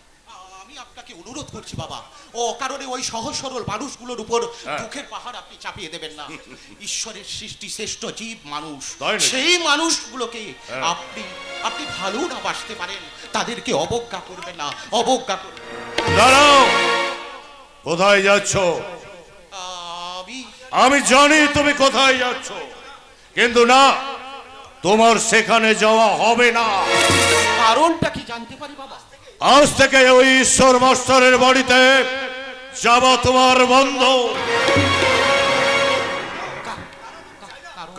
আমি আপনাকে অনুরোধ করছি বাবা, ও কারণে ওই সহজ সরল মানুষগুলোর উপর দুঃখের পাহাড় আপনি চাপিয়ে দেবেন না। ঈশ্বরের সৃষ্টি শ্রেষ্ঠ জীব মানুষ, তাই নাকি? সেই মানুষগুলোকে আপনি আপনি ভালো না বাসতে পারেন, তাদেরকে অবজ্ঞা করবেন না, অবজ্ঞা করবেন। দাঁড়াও, কোথায় যাচ্ছ? আমি জানি তুমি কোথায় যাচ্ছ, কিন্তু না, তোমার সেখানে যাওয়া হবে না। কারণটা কি জানতে পারি বাবা? আজ থেকে ওই ঈশ্বর মাস্টারের বাড়িতে যাওয়া তোমার বন্ধ।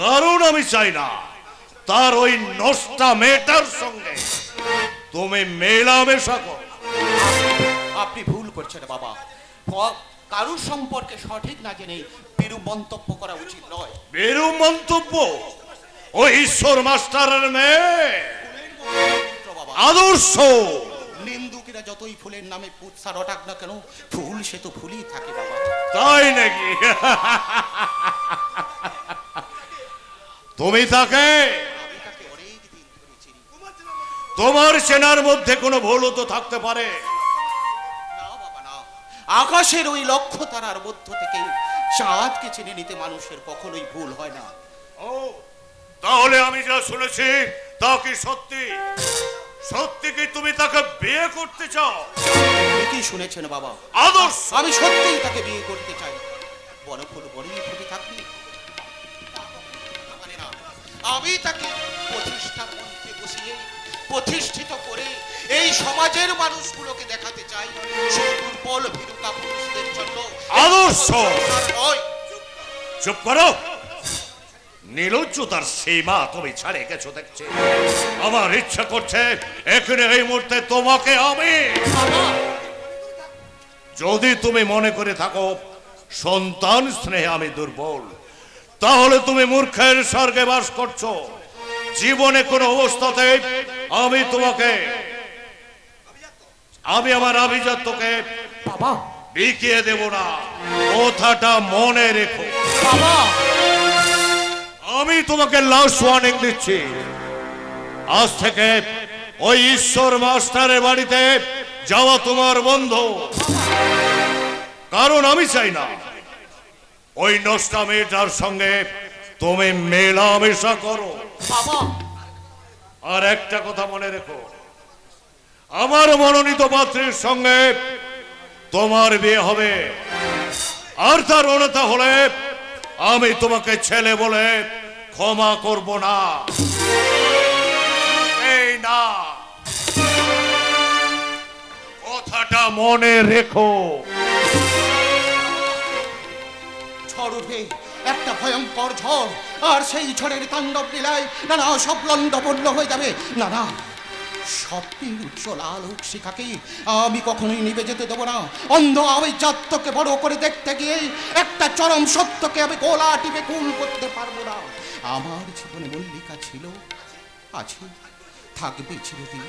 কারণ আমি চাই না তার ওই নষ্টা মেয়েটার সঙ্গে তুমি মেলামেশা করো। আপনি ভুল করছেন বাবা, কারুর সম্পর্কে সঠিক না জেনে বিরূপ মন্তব্য করা উচিত নয়। বেরু মন্তব্য? ওই ঈশ্বর মাস্টারের মেয়ে আদর্শ। নিন্দুকেরা যতই ফুলের নামে পুৎসা রটাক না কেন, ফুল সে তো ফুলই থাকে বাবা। তাই নাকি? তুমি তাকে আমি তাকে অনেক দিন ধরে চিনি। তোমার চেনার মধ্যে কোনো ভুল তো থাকতে পারে। না বাবা না, আকাশের ওই লক্ষ্য তারার মধ্য থেকে চাঁদকে চিনে নিতে মানুষের কখনোই ভুল হয় না। ও তাহলে আমি যা শুনেছি তা কি সত্যি? সত্যি কি তুমি তাকে বিয়ে করতে চাও? কি শুনেছেন বাবা? আদর্শ আমি সত্যিই তাকে বিয়ে করতে চাই। বনফুল বনেই ফুটে থাকবে, মানে না, আমি তাকে প্রতিষ্ঠার মঞ্চে বসিয়ে প্রতিষ্ঠিত করে এই সমাজের মানুষগুলোকে দেখাতে চাই সেই দুর্বল ভীরুতা পুরুষদের জন্য আদর্শ নয়। চুপ করো। নির্লজ্জতার সীমা তুমি ছাড়ে গেছো দেখছি। আমার ইচ্ছা করছে এখানে এই মুহূর্তে তোমাকে আমি, যদি তুমি মনে করে থাকো সন্তান স্নেহে আমি দুর্বল, তাহলে তুমি মূর্খের স্বর্গে বাস করছো। জীবনে কোনো অবস্থাতে আমি তোমাকে, আমি আমার আভিজাত্যকে বাবা, বিকিয়ে দেব না, কথাটা মনে রেখো। বাবা, আমি তোমাকে লাস্ট ওয়ার্নিং দিচ্ছি, আজ থেকে ওই ঈশ্বর মাস্টারের বাড়িতে যাওয়া তোমার বন্ধ। কারণ আমি চাই না ওই নষ্টা মেয়েটার সঙ্গে তুমি মেলামেশা করো। বাবা, আর একটা কথা মনে রেখো, আমার মনোনীত পাত্রীর সঙ্গে তোমার বিয়ে হবে, আর তার অন্যথা হলে আমি তোমাকে ছেলে বলে ক্ষমা করব না। এই না, কথাটা মনে রেখো। ঝড় উঠবে, একটা ভয়ঙ্কর ঝড়, আর সেই ঝড়ের তাণ্ডব লীলায় নানা সব লণ্ডভণ্ড হয়ে যাবে। নানা স্বপ্নের উজ্জ্বল আলোক শিখাকে আমি কখনোই নিভে যেতে দেবো না। অন্ধ আমি জাতকে বড় করে দেখতে গিয়ে একটা চরম সত্যকে আমি গোলা টিপে কুল করতে পারবো না। আমার জীবনে মল্লিকা ছিল, আছে, থাকবে চিরদিন।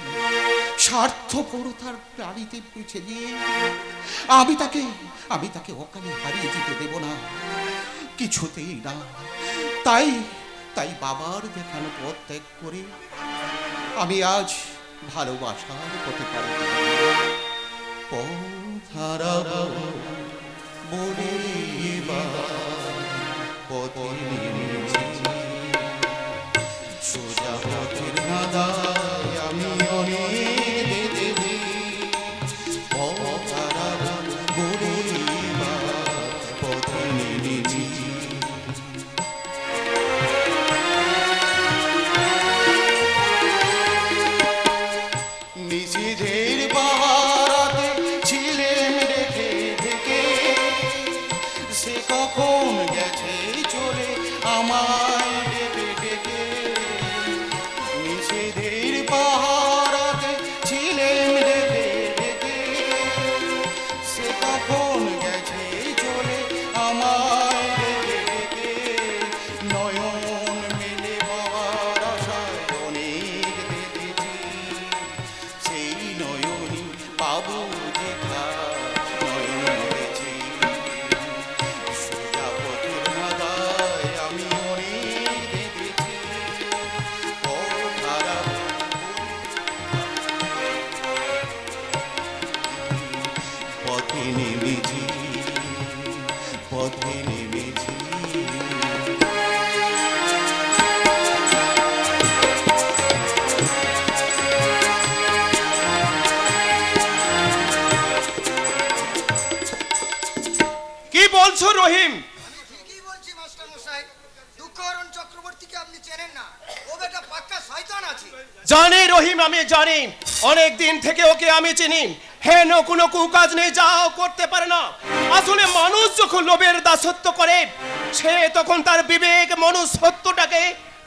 স্বার্থপরতার প্রাণীতে পিছে দিয়ে আমি তাকে অকালে হারিয়ে যেতে দেব না, কিছুতেই না। তাই বাবার দেখানো পথ ত্যাগ করে আমি আজ ভালোবাসার পথে পাড়ি পথ হারাবো বলে পথে নেমেছি, সোজা পথের ধাঁধায় আমি অনেক দেবে পথ হারাবো বলে পথে নেমেছি। নিষেধের বাহারাতে ছিলেন রেখে থেকে সে কখন গেছে চলে আমায় ডেকে ডেকে। নিষেধের বাহারাতে ছিলেন রেখে ডেকে সে কখন গেছে চলে আমায় ডেকে ডেকে। নয়ন মেলে বাবার আশায় অনেক দেখেছি, সেই নয়নই পাবো যেথা নয়ন মেলেছি। সোজা পথের ধাঁধায় আমি অনেক দেখেছি, পথ হারাবো পথে নেমেছি, পথে নেমেছি। কি বলছো রহিম? ঠিকই বলছি মাস্টার মশাই, দুঃখহরণ চক্রবর্তীকে আপনি চেনেন না, ও বেটা পাক্কা শয়তান আছে। জানি রহিম, আমি জানি, অনেক দিন থেকে ওকে আমি চিনি। হেন কোনো কুকাজ নেই যাও করতে পারে না। আসলে মানুষ যখন লোভের দাসত্ব করে, সে তখন তার বিবেক মনুষ্যত্বটাকে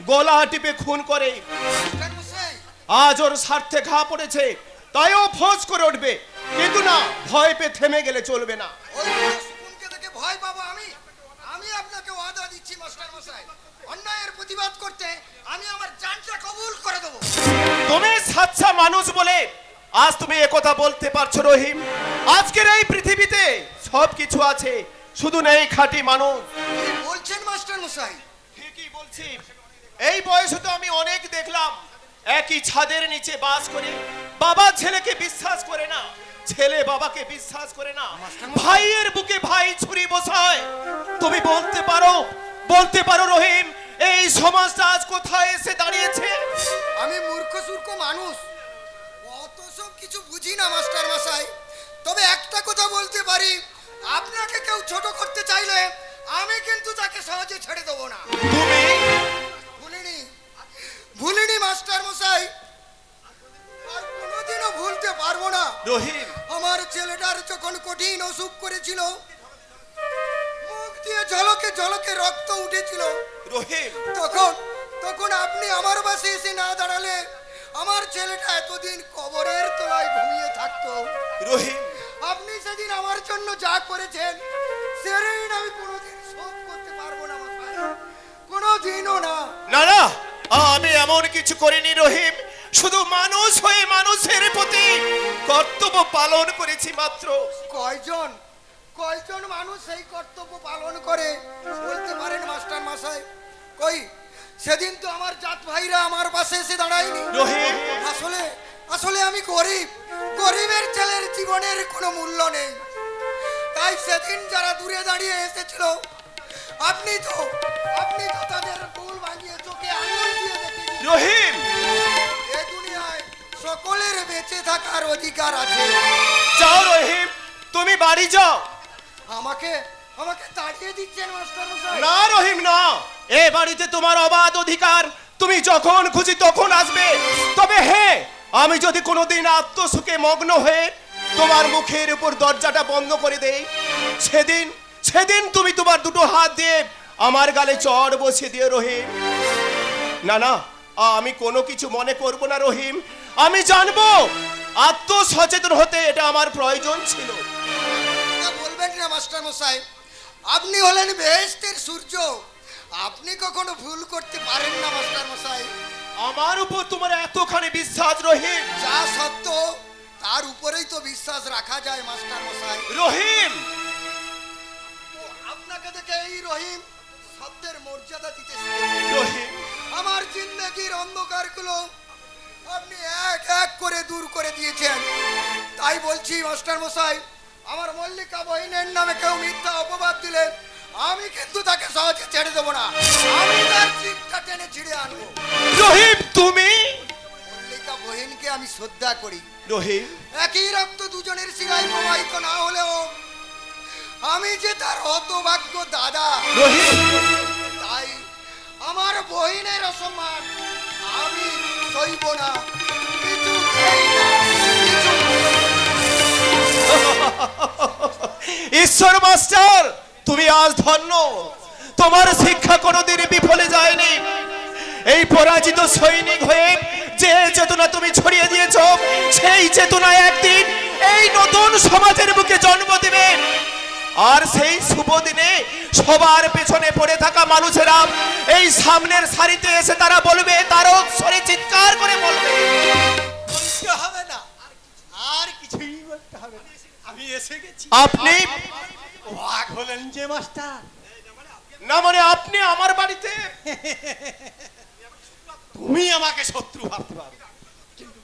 গলা টিপে খুন করে। মাস্টার মশাই, আজ ওর স্বার্থে ঘা পড়েছে, তাই ও ফোঁস করে উঠবে, কিন্তু না, ভয় পেয়ে থেমে গেলে চলবে না। ওই সুকুনকে দেখে ভয় পাবো আমি? আমি আপনাকে ওয়াদা দিচ্ছি মাস্টার মশাই, অন্যায়ের প্রতিবাদ করতে আমি আমার জানটা কবুল করে দেবো। তুমি সাচ্চা মানুষ বলে আজ তুমি একথা বলতে পারছো রহিম। আজকের এই পৃথিবীতে সব কিছু আছে, শুধু নেই খাঁটি মানুষ। কি বলছেন মাস্টার মশাই? ঠিকই বলছি। এই বয়সে তো আমি অনেক দেখলাম একই ছাদের নিচে বাস করে বাবা ছেলেকে বিশ্বাস করে না, ছেলে বাবাকে বিশ্বাস করে না, ভাইয়ের বুকে ভাই ছুরি বসায়। তুমি বলতে পারো রহিম, এই সমাজটা আজ কোথায় এসে দাঁড়িয়েছে? আমি মূর্খ সূর্খ মানুষ, অত সব কিছু বুঝি না মাস্টার মশাই। তবে একটা কথা বলতে পারি, আপনাকে কেউ ছোট করতে চাইলে আমি কিন্তু তাকে সহজে ছেড়ে দেবো না। তুমি ভুলিনি মাস্টার মশাই, আর কোনোদিনও ভুলতে পারবো না। রহিম, আমার ছেলেটার যখন কঠিন অসুখ করেছিল, মুখ দিয়ে ঝলকে ঝলকে রক্ত উঠেছিল, রহিম, তখন আপনি আমার পাশে এসে না দাঁড়ালে আমার ছেলেটা এতদিন কবরের তলায় ঘুমিয়ে থাকতো। রহিম, আপনি সেদিন আমার জন্য যা করেছেন সে ঋণ আমি কোনোদিন শোধ করতে পারবো না মশাই, কোনোদিনও না। না না, আমি এমন কিছু করিনি রহিম, শুধু মানুষ হয়ে মানুষের প্রতি কর্তব্য পালন করেছি মাত্র। কয়জন মানুষ সেই কর্তব্য পালন করে বলতে পারেন মাস্টার মশাই? কই, সেদিন তো আমার জাত ভাইরা আমার পাশে এসে দাঁড়ায়নি। রহিম, আসলে আমি গরিবের ছেলের জীবনের কোনো মূল্য নেই, তাই সেদিন যারা দূরে দাঁড়িয়ে এসেছিল আপনি তো তাদের ভুল ভাঙিয়ে চোখে আঙুল দিয়ে দেখিয়ে রহিম, এ দুনিয়ায় সকলের বেঁচে থাকার অধিকার আছে। যাও রহিম, তুমি বাড়ি যাও। আমাকে তাড়িয়ে দিচ্ছেন মাস্টার মশাই? না রহিম না, এ বাড়িতে তোমার অবাধ অধিকার, তুমি যখন খুশি তখন আসবে। তবে হ্যাঁ, আমি যদি কোনোদিন আত্মসুখে মগ্ন হয়ে তোমার মুখের উপর দরজাটা বন্ধ করে দেই, সেদিন তুমি তোমার দুটো হাত দিয়ে আমার গালে চড় বসিয়ে দিও রহিম। না না, আমি কোনো কিছু মনে করব না রহিম, আমি জানবো আত্মসচেতন হতে এটা আমার প্রয়োজন ছিল। বলবেন না মাস্টার মশাই, আপনি হলেন বেহেশতের সূর্য, আপনি কখনো ভুল করতে পারেন না মাস্টার মশাই। আমার উপর তোমার এতখানি বিশ্বাস রহিম? যা সত্য তার উপরেই তো বিশ্বাস রাখা যায় মাস্টার মশাই। রহিম, তো আপনাকে দেখে এই রহিম শব্দের মর্যাদা দিতে রহিম, আমার জিন্দগির অন্ধকারগুলো আপনি এক এক করে দূর করে দিয়েছেন। তাই বলছি মাস্টার মশাই, আমার মল্লিকা বহিনের নামে কেউ মিথ্যা অপবাদ দিলে আমি কিন্তু তাকে সহজে ছেড়ে দেবো না, আমি তার জিভটা টেনে ছিঁড়ে আনবো। রহিম, তুমি? মল্লিকা বহিনকে আমি শ্রদ্ধা করি রহিম, একই রক্ত দুজনের শিরায় প্রবাহিত না হলেও আমি যে তার হতভাগ্য দাদা। রহিম, তাই আমার বহিনের অসম্মান আমি সইব না, কিছুতেই না, ঈশ্বর মাস্টার, তুমি আজ ধন্য, তোমার শিক্ষা কোনোদিন বিফলে যায়নি। এই পরাজিত সৈনিক হয়ে যে চেতনা তুমি ছড়িয়ে দিয়েছ, সেই চেতনা একদিন এই নতুন সমাজের বুকে জন্ম দেবে। আর সেই শুভ দিনে সবার পেছনে পড়ে থাকা মানুষেরা এই সামনের সারিতে এসে তারা বলবে, তার অক্ষরে চিৎকার করে বলবে, বলতে হবে না, আর কিছুই বলতে হবে না, আমি এসে গেছি। আপনি ওয়াক হলেন যে মাস্টার? না মানে আপনি আমার বাড়িতে? তুমি আমাকে শত্রু ভাবতে পারো, কিন্তু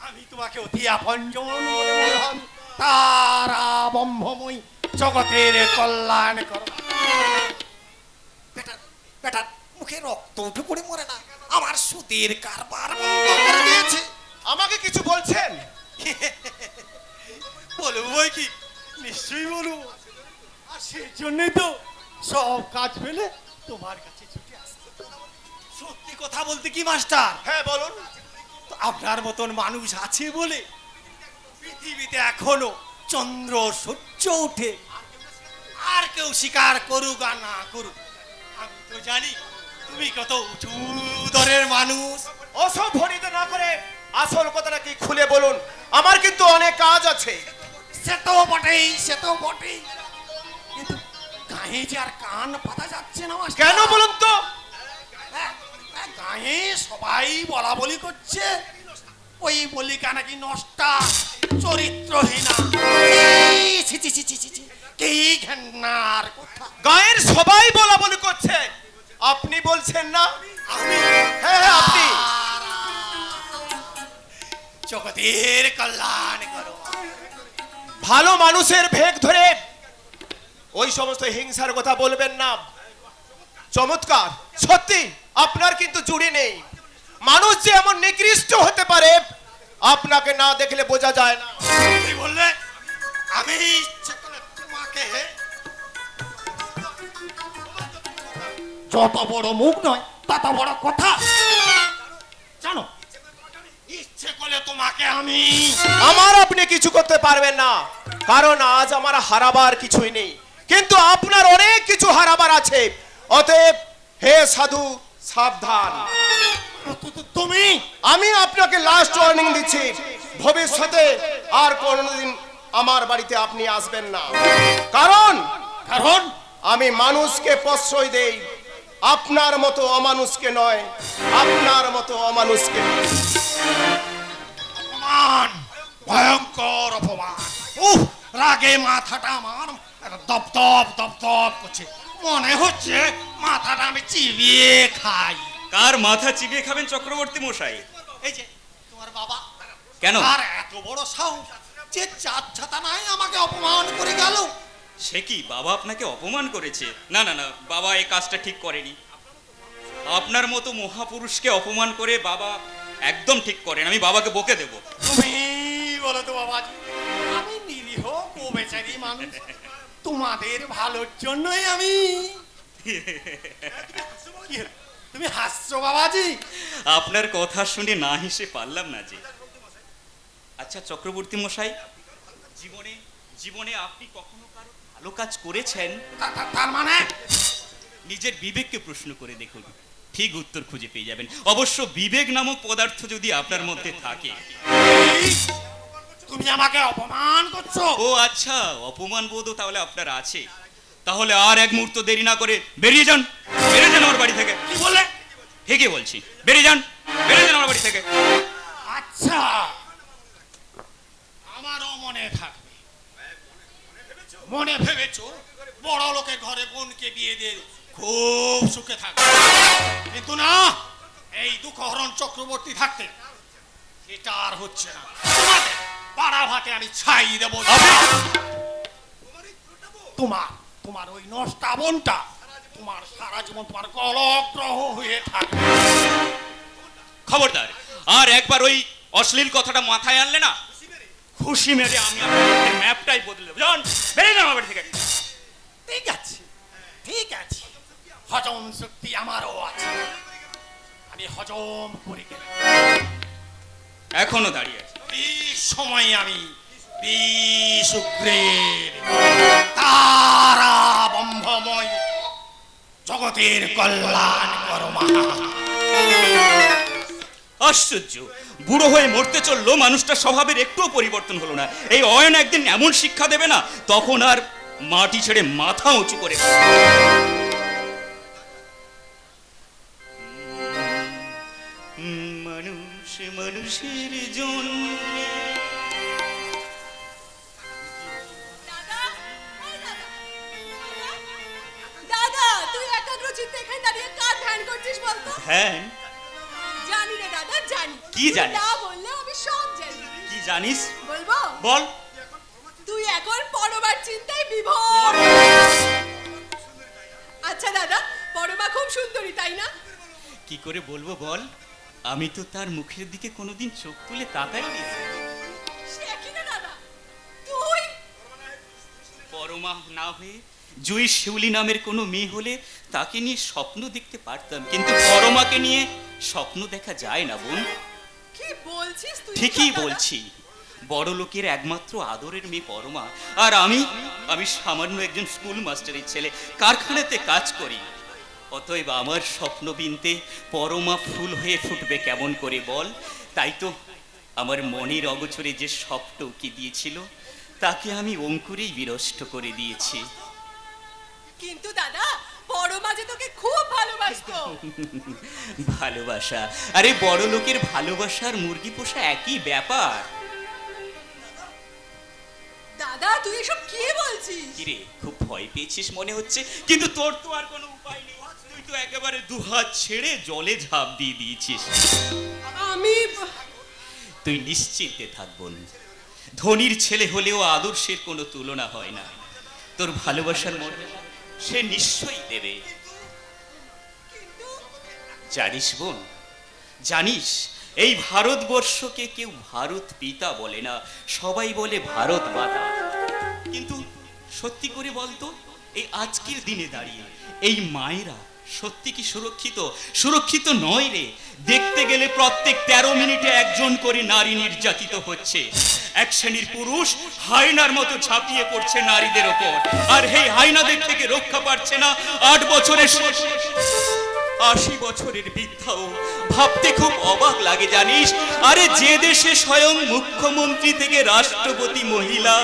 আমি তোমাকে অতি আপনজন বলে মনে হয়। তারা ব্রহ্মময় জগতের কল্যাণ কর। বেটার মুখে রক্ত উঠে পড়ে মরে না, আমার সুদের কারবার বন্ধ করে দিয়েছে। আমাকে কিছু বলছেন? বলবো বই কি, নিশ্চয়ই বলবো। আর সেই জন্যই তো সব কাজ ফেলে তোমার কাছে ছুটে আসছি। সত্যি কথা বলতে কি মাস্টার, হ্যাঁ বলুন। তো আপনার মতন মানুষ আছে বলে পৃথিবীতে এখনো চন্দ্র সূর্য ওঠে। আর কেউ স্বীকার করুক আর না করুক, আমি তো জানি তুমি কত উঁচু দরের মানুষ। ওসব ভনিত না করে আসল কথাটা কি খুলে বলুন, আমার কিন্তু অনেক কাজ আছে। সে তো বটেই, কিন্তু গায়ে যে আর কান পাতা যাচ্ছে না মাস্টার। কেন বলুন তো? গায়ে সবাই বলা বলি করছে, ওই বলিকা নাকি নষ্টা, চরিত্রহীনা। ছি ছি ছি ছি ছি ছি, কি ঘেন্নার কথা। গায়ের সবাই বলা বলি করছে, আপনি বলছেন না? আমি? হ্যাঁ হ্যাঁ আপনি। জগতের কল্যাণ করো। ভালো মানুষের ভেগ ধরে ওই সমস্ত হিংসার কথা বলবেন না। চমৎকার, সত্যি আপনার কিন্তু জুড়ি নেই। মানুষ যে এমন নিকৃষ্ট হতে পারে আপনাকে না দেখলে বোঝা যায় না। কি বললে? আমি ইচ্ছে করে তোমাকে যত বড় মুখ নয় তত বড় কথা জানো, ইচ্ছে করলে তোমাকে আমি আমার আপনি কিছু করতে পারবেন না, কারণ আজ আমার হারাবার কিছুই নেই, কিন্তু আপনার অনেক কিছু হারাবার আছে। অতএব হে সাধু, সাবধান। তুমি আমি আপনাকে লাস্ট ওয়ার্নিং দিচ্ছি, ভবিষ্যতে আর কোনোদিন আমার বাড়িতে আপনি আসবেন না। কারণ কারণ আমি মানুষকে প্রশ্রয় দেই, আপনার মতো অমানুষকে নয়, আপনার মতো অমানুষকে। অপমান, ভয়ঙ্কর অপমান। রাগে মাথাটা আমার দপ দপ দপ দপ করছে, মনে হচ্ছে মাথাটা আমি চিবিয়ে খাই। কার মাথা চিবিয়ে খাবেন চক্রবর্তী মশাই? এই যে তোমার বাবা। কেন? আর এত বড় সাহস যে চার ছাতা নাই আমাকে অপমান করে গেল। সে কি, বাবা আপনাকে অপমান করেছে? না না না, বাবা এই কাজটা ঠিক করেনি। আপনার মতো মহাপুরুষকে অপমান করে বাবা একদম ঠিক করেন। আমি বাবাকে বকে দেব। তুমি বলো তো বাবাজি, আমি নিরীহ বেচারি মানুষ, তোমাদের ভালোর জন্যই আমি। তুমি হাসছো বাবাজি? আপনার কথা শুনে না হেসে পারলাম না যে। আচ্ছা চক্রবর্তী মশাই, জীবনে জীবনে আপনি কখনো কারো ভালো কাজ করেছেন? তার মানে নিজের বিবেককে প্রশ্ন করে দেখুন, ঠিক উত্তর খুঁজে পেয়ে যাবেন। অবশ্য বিবেক নামক পদার্থ যদি আপনার মধ্যে থাকে। তুমি আমাকে অপমান করছো? ও আচ্ছা, অপমান বোধও তাহলে আপনার আছে। তাহলে আর এক মুহূর্ত দেরি না করে বেরিয়ে যান, বেরিয়ে যান আমার বাড়ি থেকে। কি বলে? ঠিকই বলছি, বেরিয়ে যান, বেরিয়ে যান আমার বাড়ি থেকে। আচ্ছা, আমারও মনে থাকবে। মনে ভেবেছো বড় লোকের ঘরে বোনকে বিয়ে দিয়ে খুব সুখে থাকবে, কিন্তু না, এই দুঃখহরণ চক্রবর্তী থাকতে সেটা আর হচ্ছে না। তোমাদের পাড়া ভাতে আমি ছাই দেব। তোমার ওই নষ্টা বোনটা তোমার সারা জীবন তোমার কলগ্রহ হয়ে থাকবে। খবরদার, আর একবার ওই অশ্লীল কথাটা মাথায় আনলে না, খুশি মেরে আমি আপনার ম্যাপটাই বদলে দেবো। যান, বেরিয়ে যান আমার বাড়ি থেকে। ঠিক আছে, ঠিক আছে, হজম শক্তি আমারও আছে, আমি হজম করে গেলাম। এখনো দাঁড়িয়ে আছে। এই সময় আমি বিশুক্রের তারা বম্ভময় জগতের কল্যাণ করমা। আশ্চর্য, বুড়ো হয়ে মরতে চললো, মানুষটা স্বভাবের একটুও পরিবর্তন হলো না। এই অয়ন একদিন এমন শিক্ষা দেবে না, তখন আর মাটি ছেড়ে মাথা উঁচু করে। মানুষ মানুষের জন্য। দাদা, তুই একাগ্রচিত্তে এখানে দাঁড়িয়ে কার ধ্যান করছিস বলতো? হ্যাঁ, জানি রে দাদা, জানি। কি জানিস? তুই না বললেও আমি সব জানি। কি জানিস? বলবো? বল। তুই এখন পরমার চিন্তায় বিভোর। আচ্ছা দাদা, পরমা খুব সুন্দরী, তাই না? কি করে বলবো বল, আমি তো তার মুখের দিকে কোনোদিন চোখ তুলে তাকাইনি। সে কি না দাদা, তুই পরমা না হয়ে জয়ী শিউলি নামের কোনো মেয়ে হলে তাকে নিয়ে স্বপ্ন দেখতে পারতাম, কিন্তু পরমাকে নিয়ে স্বপ্ন দেখা যায় না বোন। কি বলছিস তুই? ঠিকই বলছি, বড় লোকের একমাত্র আদরের মেয়ে পরমা, আর আমি সামান্য একজন স্কুল মাস্টারের ছেলে, কারখানাতে কাজ করি। অতএব আমার স্বপ্ন বিনতে পরমা ফুল হয়ে ফুটবে কেমন করে বল? তাই তো আমার মনের অগোচরে যে স্বপ্ন কি দিয়েছিল, তাকে আমি অঙ্কুরেই বিনষ্ট করে দিয়েছি। কিন্তু দাদা, পরমা যে তোকে খুব ভালোবাসতো। ভালোবাসা? আরে বড় লোকের ভালোবাসার মুরগি পোষা একই ব্যাপার। দাদা, তুই এসব কি বলছিস? কিরে, খুব ভয় পেয়েছিস মনে হচ্ছে, কিন্তু তোর তো আর কোনো উপায় নেই। তুই তো একেবারে দুহাত ছেড়ে জলে ঝাঁপ দিয়ে দিয়েছিস। আমি তুই নিশ্চিন্তে থাক বোন, ধনীর ছেলে হলেও আদর্শের কোনো তুলনা হয় না। তোর ভালোবাসার মনে সে নিশ্চয়ই দেবে। জানিস বোন, জানিস এই ভারতবর্ষকে কেউ ভারত পিতা বলে না, সবাই বলে ভারত মাতা। কিন্তু সত্যি করে বলতো, এই আজকের দিনে দাঁড়িয়ে এই মায়েরা সত্যি কি সুরক্ষিত? সুরক্ষিত নয় রে। দেখতে গেলে প্রত্যেক 13 মিনিটে একজন করে নারী নির্যাতিত হচ্ছে। এক শ্রেণীর পুরুষ হায়নার মতো ঝাঁপিয়ে পড়ছে নারীদের ওপর, আর এই হায়নাদের থেকে রক্ষা পাচ্ছে না 8 বছরের 80 বছরের বৃদ্ধাও। ভাবতে খুব অবাক লাগে জানিস। আরে যে দেশে স্বয়ং মুখ্যমন্ত্রী থেকে রাষ্ট্রপতি মহিলা,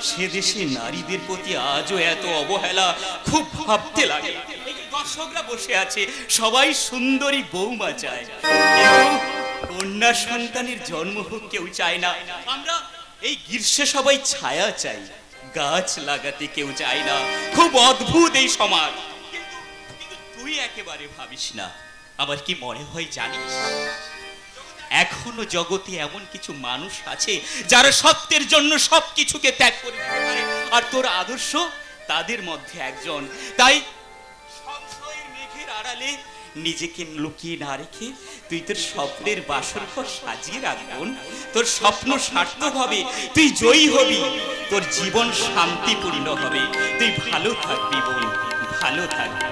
সে দেশে নারীদের প্রতি আজও এত অবহেলা, খুব ভাবতে লাগে। দর্শকরা বসে আছে, সবাই সুন্দরী বৌমা চায়, কিন্তু কন্যা সন্তানের জন্ম হোক কেউ চায় না। আমরা এই গ্রীষ্মে সবাই ছায়া চাই, গাছ লাগাতে কেউ চায় না। খুব অদ্ভুত এই সমাজ। তুই একেবারে ভাবিস না। আবার কি মনে হয় জানিস, এখনো জগতে এমন কিছু মানুষ আছে যারা সত্যের জন্য সবকিছুকে ত্যাগ করে দিতে পারে, আর তোর আদর্শ তাদের মধ্যে একজন। তাই সংশয়ের মেঘের আড়ালে নিজেকে লুকিয়ে না রেখে তুই তোর স্বপ্নের বাসর ঘর সাজিয়ে রাখবন। তোর স্বপ্ন সার্থক হবে, তুই জয়ী হবি, তোর জীবন শান্তিপূর্ণ হবে, তুই ভালো থাকবি বোন, ভালো থাকবি।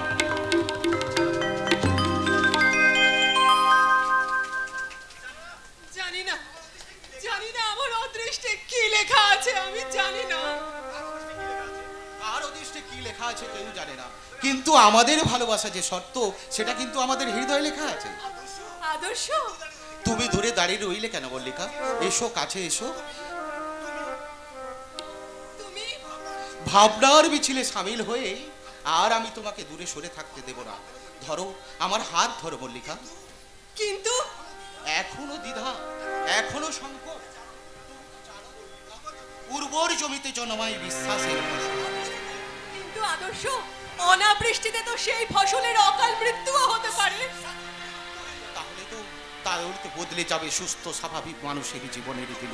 জানি না আমার অদৃষ্টে কি লেখা আছে, আমি জানি না। আর অদৃষ্টে কি লেখা আছে কেউ জানে না, কিন্তু আমাদের ভালোবাসা যে সত্য, সেটা কিন্তু আমাদের হৃদয়ে লেখা আছে। আদর্শ, তুমি দূরে দাঁড়িয়ে রইলে কেন মল্লিকা? এসো, কাছে এসো। তুমি ভাবনার মিছিলে সামিল হয়ে আর আমি তোমাকে দূরে সরে থাকতে দেব না। ধরো, আমার হাত ধরো মল্লিকা। কিন্তু এখনো দ্বিধা, এখনো সংকট। উর্বর জমিতে জন্মায় বিশ্বাসের ফসল। কিন্তু আদর্শ, অনাবৃষ্টিতে তো সেই ফসলের অকাল মৃত্যুও হতে পারে। তাহলে তো বদলে যাবে সুস্থ স্বাভাবিক মানুষের জীবনের দিন।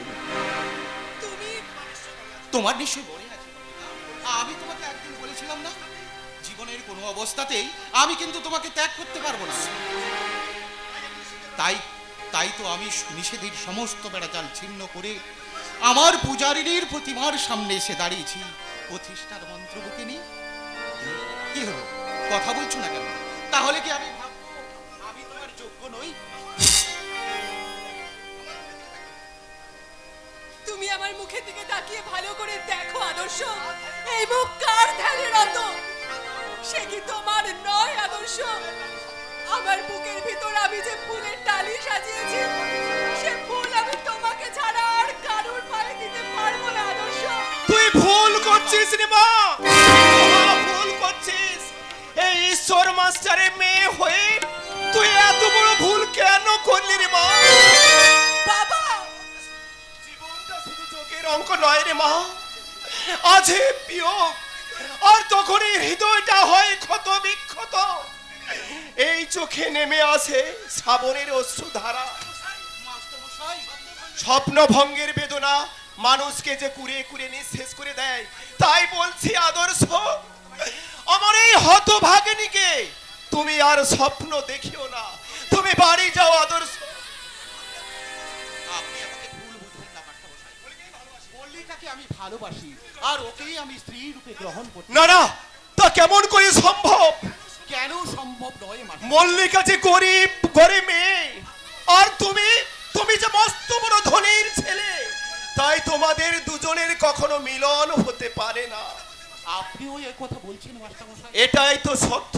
তুমি তোমার নিশ্চয় মনে আছে, আমি তোমাকে একদিন বলেছিলাম না, জীবনের কোনো অবস্থাতেই আমি কিন্তু তোমাকে ত্যাগ করতে পারবো না। তাই তো আমি নিষেধের সমস্ত বেড়াজাল ছিন্ন করে আমার পূজারিনীর প্রতিমার সামনে এসে দাঁড়িয়েছি প্রতিষ্ঠার মন্ত্র বুকে নিয়ে। কি হলো, কথা বলছো না কেন? তাহলে কি আমি ভাববো আমি তোমার যোগ্য নই? তুমি আমার মুখের দিকে তাকিয়ে ভালো করে দেখো আদর্শ, এই মুখ কার ধ্যানের রত? সে কি তোমার নয় আদর্শ? আমার বুকের ভিতর আমি যে ফুলের ডালি সাজিয়েছি, সে ফুল আমি তোমাকে ছাড়া আর কারোর পায়ে দিতে পারবো না আদর্শ। তুই ভুল করছিস রে মা, ভুল করছিস। এই ঈশ্বর মাস্টারের মেয়ে হয়ে তুই এত বড় ভুল কেন করলি রে মা? বাবা, জীবনটা শুধু চোখের অঙ্ক নয় রে মা, আছে বিয়োগ, আর তখনই হৃদয়টা হয় ক্ষত বিক্ষত। এই চোখে নেমে আসে শ্রাবণের অশ্রুধারা। স্বপ্ন ভঙ্গের বেদনা মানুষকে যে কুড়ে কুড়ে নিঃশেষ করে দেয়। তাই বলছি আদর্শ, আমার এই হতভাগিনীকে তুমি আর স্বপ্ন দেখিও না, তুমি বাড়ি যাও আদর্শ। আপনি আমাকে ভুল বুঝবেন না মাস্টারমশাই, মল্লিকাকে আমি ভালোবাসি আর ওকেই আমি স্ত্রী রূপে গ্রহণ করি। না না, তা কেমন করে সম্ভব? কেন সম্ভব নয় মাস্টার? মল্লিকা যে গরিব ঘরে মেয়ে, আর তুমি যে মস্ত বড় ধনীর ছেলে, তাই তোমাদের দুজনের কখনো মিলন হতে পারে না। আপনিও এই কথা বলছেন মাস্টারমশাই? এটাই তো সত্য।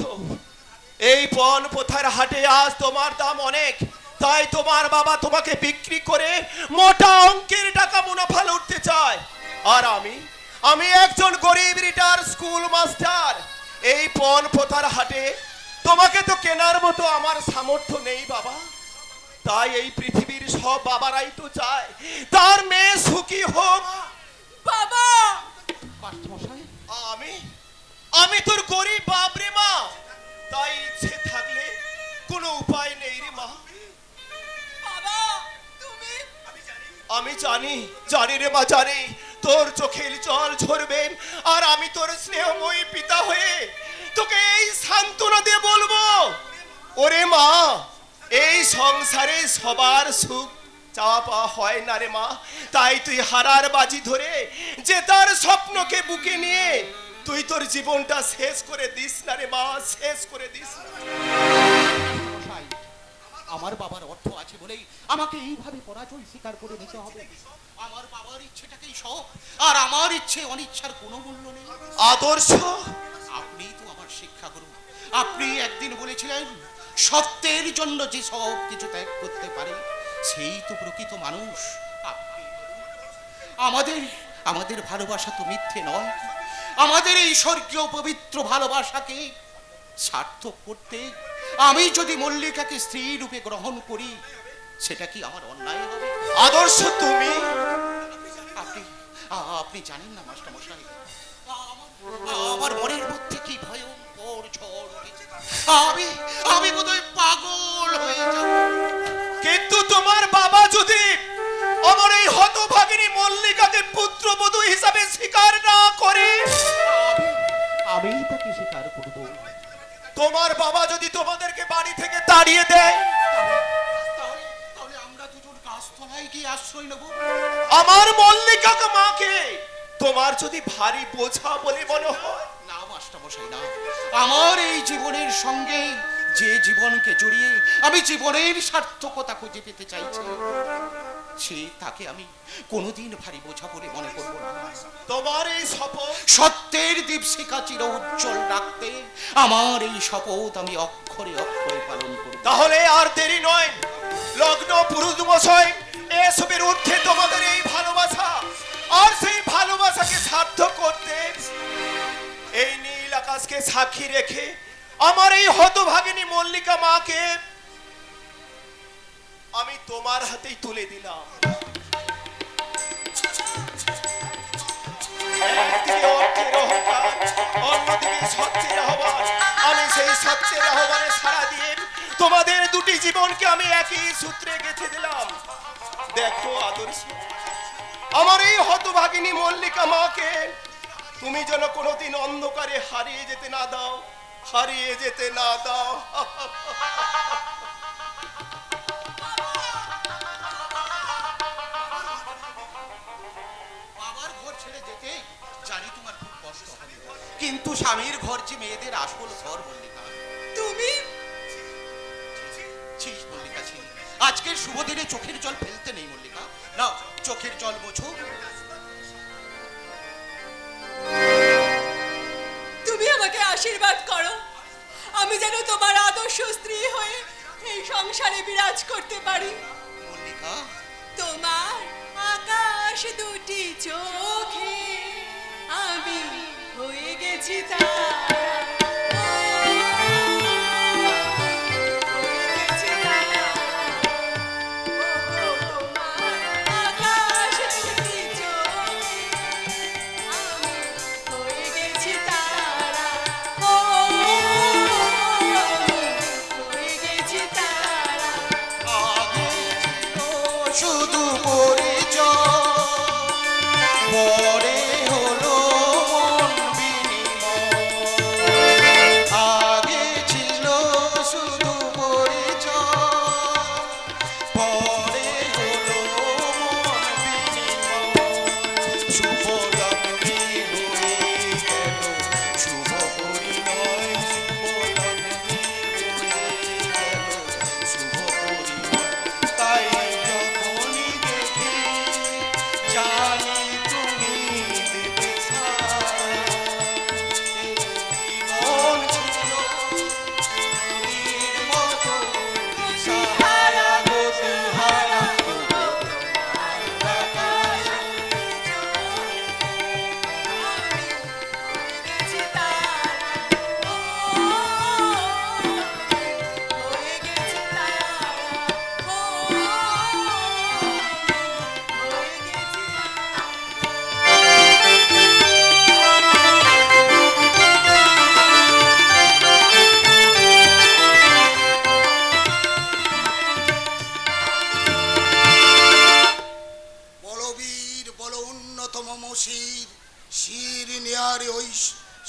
এই পণ প্রথার হাটে আজ তোমার দাম অনেক, তাই তোমার বাবা তোমাকে বিক্রি করে মোটা অঙ্কের টাকা মুনাফা লুটতে চায়। আর আমি একজন গরিব রিটার স্কুল মাস্টার। এই পণ প্রথার হাটে তোমাকে তো কেনার মতো আমার সামর্থ্য নেই বাবা। তাই এই পৃথিবীর সব বাবারাই তো চায় তার মেয়ে সুখী হোক। বাবা, মাস্টারমশাই, আমি তোর গরিব বাপ রে মা, তাই ইচ্ছে থাকলে কোনো উপায় নেই রে মা। বাবা, তুমি আমি জানি, জানি রে মা, জানি তোর চোখের জল ঝরবে, আর আমি তোর স্নেহময়ী পিতা হয়ে তোকে এই সান্ত্বনা দিয়ে বলবো, ওরে মা, এই সংসারে সবার সুখ চাওয়া পাওয়া হয় না রে মা। তাই তুই হারার বাজি ধরে যে তার স্বপ্নকে বুকে নিয়ে তুই তোর জীবনটা শেষ করে দিস না রে মা, শেষ করে দিস না। মশাই, আমার বাবার অর্থ আছে বলেই আমাকে এইভাবে পরাজয় স্বীকার করে নিতে হবে। আমার বাবার ইচ্ছেটাকেই সব, আর আমার ইচ্ছে অনিচ্ছার কোনো মূল্য নেই। আদর্শ, আপনি তো আমার শিক্ষাগুরু। আপনি একদিন বলেছিলেন, সত্যের জন্য যে সব কিছু ত্যাগ করতে পারে সেই তো প্রকৃত মানুষ। আপনি বলুন, আমাদের ভালোবাসা তো মিথ্যে নয়। আমাদের এই স্বর্গীয় পবিত্র ভালোবাসাকে সার্থক করতে আমি যদি মল্লিকাকে স্ত্রী রূপে গ্রহণ করি, সেটা কি আমার অন্যায় হবে? আদর্শ তুমি, আপনি জানেন না মাস্টারমশাই, আমার মনের মধ্যে কি ভয়ঙ্কর ঝড় উঠেছে। আমি বোধহয় পাগল হয়ে যাব। কিন্তু তোমার বাবা যদি আমার এই হতভাগিনী মল্লিকাকে পুত্রবধূ হিসাবে স্বীকার না করে, আমি তাকে স্বীকার করব। তোমার বাবা যদি তোমাদেরকে বাড়ি থেকে তাড়িয়ে দেয়, তাহলে আমরা দুজন গাছতলায় গিয়ে আশ্রয় নেব। আমার মল্লিকাকে মাকে তোমার যদি ভারী বোঝা বলে মনে হয়, না মাস্টারমশাই, না। আমার এই জীবনের সঙ্গে যে জীবনকে জড়িয়ে আমি জীবনের সার্থকতা খুঁজে পেতে চাইছি, সে তাকে আমি কোনোদিন ভারী বোঝা বলে মনে করব না। তোমার এই শপথ, সত্যের দীপশিখা চির উজ্জ্বল রাখতে আমার এই শপথ আমি অক্ষরে অক্ষরে পালন করব। তাহলে আর দেরি নয়, লগ্ন পুরুষ মশাই, এসবের ঊর্ধ্বে তোমাদের এই ভালোবাসা, আর সেই ভালোবাসাকে সার্থক করতে এই নীল আকাশকে সাক্ষী রেখে আমার এই হতভাগিনী মল্লিকা মাকে আমি তোমার হাতেই তুলে দিলাম। একদিকে অর্থের অহংকার, অন্যদিকে সত্যের আহ্বান। আমি সেই সত্যের আহ্বানে সাড়া দিয়ে তোমাদের দুটি জীবনকে আমি একই সূত্রে গেঁথে দিলাম। দেখো আদর্শ, আমার এই হতভাগিনী মল্লিকা মাকে তুমি যেন কোনোদিন অন্ধকারে হারিয়ে যেতে না দাও, হারিয়ে যেতে না দাও। বাবার ঘর ছেড়ে যেতে জানি তোমার খুব কষ্ট হবে, কিন্তু স্বামীর ঘর যে মেয়েদের আসল ঘর মল্লিকা। তুমি ছিস মল্লিকা, ছিস। আজকের শুভ দিনে চোখের জল ফেলতে নেই মল্লিকা। নাও চোখের জল মোছো। তুমি আমাকে আশীর্বাদ করো, আমি যেন তোমার আদর্শ স্ত্রী হয়ে এই সংসারে বিরাজ করতে পারি। মল্লিকা, তোমার আকাশ দুটি চোখে আমি হয়ে গেছি তারা। শুধু পরিচয়, পরে হলো মন বিনিময়। আগে ছিল শুধু পরিচয়, পরে হলো মন বিনিময়। শুভ লগ্নে হয়ে গেল শুভ পরিণয়, শুভ লগ্নে হয়ে গেল শুভ পরিণয়। তাই যখনই দেখি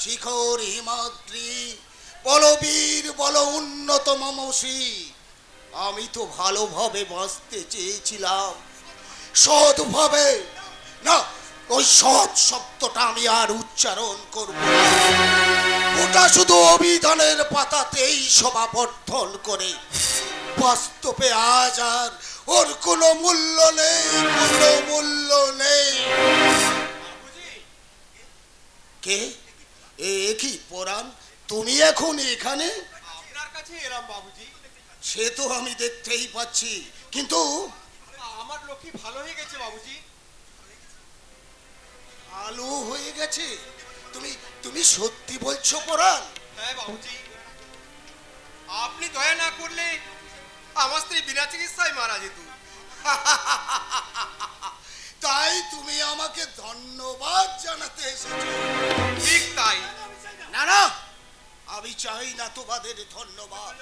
শিখর হিমাদ্রি বলবীর বল উন্নত মমসী, আমি তো ভালোভাবে বাঁচতে চেয়েছিলাম, সৎভাবে। না, ওই সৎ শব্দটা আমি আর উচ্চারণ করব না। ওটা শুধু অভিধানের পাতাতেই সমাবর্ধন করে। বাস্তবে আজ আর ওর কোনো মূল্য নেই, কোনো মূল্য নেই। কে? এ কি পরাণ, তুমি এখন এখানে? আপনার কাছে এলাম বাবুজি। সে তো আমি দেখতেই পাচ্ছি, কিন্তু আমার লক্ষ্মী ভালো হয়ে গেছে বাবুজি। আলো হয়ে গেছে? তুমি তুমি সত্যি বলছো পরাণ? হ্যাঁ বাবুজি, আপনি দয়া না করলে আমার স্ত্রী বিনা চিকিৎসায় মারা যেত। তাই তুমি আমাকে ধন্যবাদ জানাতে এসেছো? ঠিক তাই। না না, আমি চাই না তোমাদের ধন্যবাদ।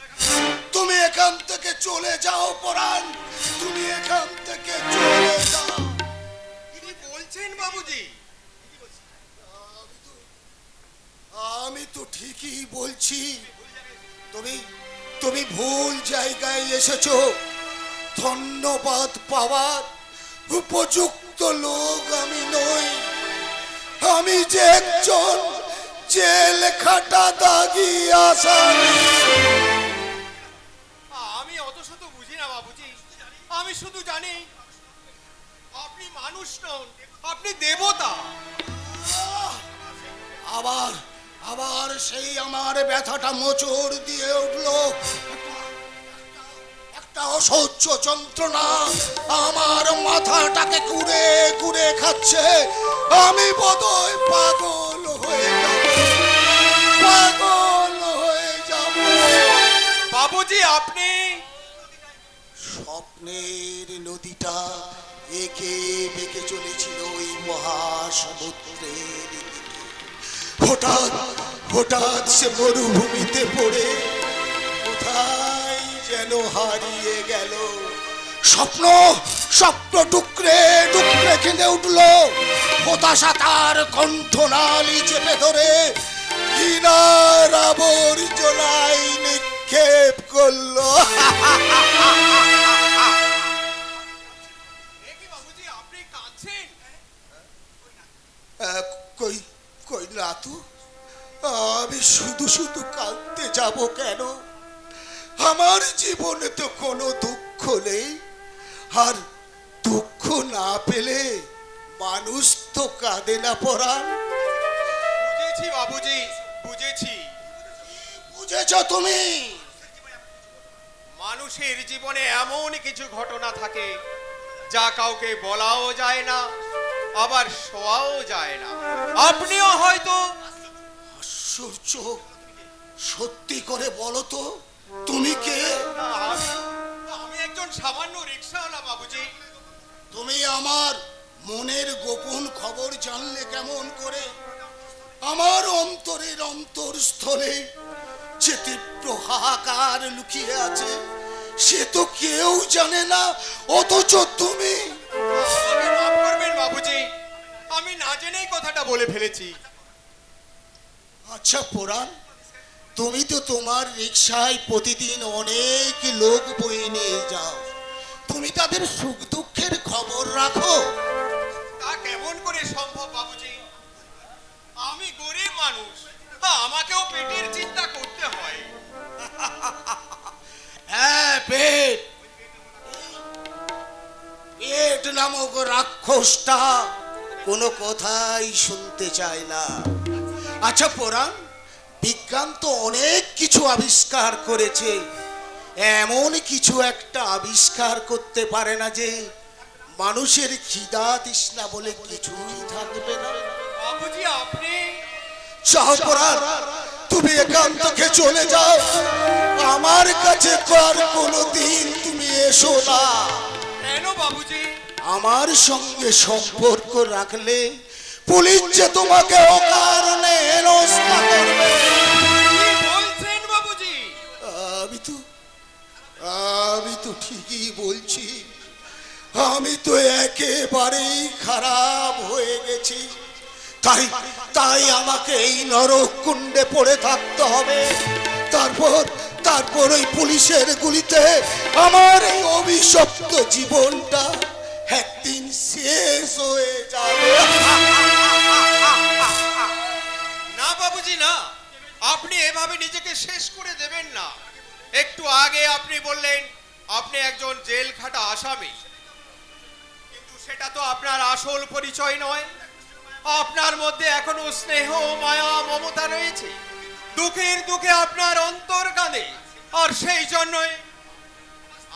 তুমি এখান থেকে চলে যাও পরাণ, তুমি এখান থেকে চলে যাও। কি বলছেন বাবুজি? আমি তো ঠিকই বলছি। তুমি তুমি ভুল জায়গায় এসেছো। ধন্যবাদ পাওয়ার উপযুক্ত লোক আমি নই। আমি যে একজন জেল খাটা দাগি আসামি। আমি অত শত বুঝি না বাবুজি। আমি শুধু জানি আপনি মানুষ নন, আপনি দেবতা। আবার আবার সেই আমার ব্যথাটা মোচড় দিয়ে উঠলো। একটা অসহ্য যন্ত্রণা আমার মাথাটাকে কুড়ে কুড়ে খাচ্ছে। আমি বোধহয় পাগল হয়ে যাব, পাগল হয়ে যাব। বাবুজি আপনি স্বপ্নের নদীটা এঁকে বেঁকে চলেছিল ওই মহাসমুদ্রের দিকে। হঠাৎ হঠাৎ সে মরুভূমিতে পড়ে কোথায় যেন হারিয়ে গেল। স্বপ্ন স্বপ্ন টুকরে টুকরে কেঁদে উঠলো। হতাশা তার কণ্ঠনালী চেপে ধরে ঘৃণার আবর্জনায় নিক্ষেপ করলো। বাবুজি আপনি কাঁদছেন? কই কই না তো, আমি শুধু শুধু কাঁদতে যাব কেন? আমার জীবনে তো কোনো দুঃখ নেই। আর দুঃখ না পেলে মানুষ তো কাঁদে না পরাণ। বুঝেছি বাবুজি, বুঝেছি। বুঝেছ তুমি? মানুষের জীবনে এমন কিছু ঘটনা থাকে যা কাউকে বলাও যায় না, আবার শোয়াও যায় না। আপনিও হয়তো। আশ্চর্য, সত্যি করে বলো তো তুমি কে? আমি একজন সামান্য রিকশাওয়ালা বাবুজি। তুমি আমার মনের গোপন খবর জানলে কেমন করে? আমার অন্তরের অন্তরস্থলে যে তীব্র হাহাকার লুকিয়ে আছে সে তো কেউ জানে না, অথচ তুমি। আমাকে মাফ করবেন বাবুজি, আমি না জেনেই কথাটা বলে ফেলেছি। আচ্ছা পরাণ, তুমি তো তোমার রিকশায় প্রতিদিন অনেক লোক বয়ে নিয়ে যাও, তুমি তাদের সুখ দুঃখের খবর রাখো? তা কেমন করে সম্ভব বাবুজি? আমি গরিব মানুষ, আমাকেও পেটের চিন্তা করতে হয়। হ্যাঁ, পেট পেট নামক রাক্ষসটা কোনো কথাই শুনতে চায় না। আচ্ছা পরাণ, বিজ্ঞান তো অনেক কিছু আবিষ্কার করেছে, এমন কিছু একটা আবিষ্কার করতে পারে না যে মানুষের খিদা তৃষ্ণা বলে কিছুই থাকবে না? বাবুজি আপনি। চাও পরাণ, তুমি এখান থেকে চলে যাও, আমার কাছে আর কোনোদিন তুমি এসো না। কেন বাবুজি? আমার সঙ্গে সম্পর্ক রাখলে পুলিশ যে তোমাকে অকারণে হেনস্থা করবে। কি বলছেন বাবুজি? আমি তো ঠিকই বলছি। আমি তো একেবারেই খারাপ হয়ে গেছি। তাই তাই আমাকে এই নরক কুণ্ডে পড়ে থাকতে হবে। তারপর ওই পুলিশের গুলিতে আমার এই অভিশপ্ত জীবনটা একদিন শেষ হয়ে যাবে। না বাবুজি না, আপনি এভাবে নিজেকে শেষ করে দেবেন না। একটু আগে আপনি বললেন আপনি একজন জেল খাটা আসামি, কিন্তু সেটা তো আপনার আসল পরিচয় নয়। আপনার মধ্যে এখনো স্নেহ, মায়া, মমতা রয়েছে। দুঃখের দুঃখে আপনার অন্তর কাঁদে, আর সেই জন্যই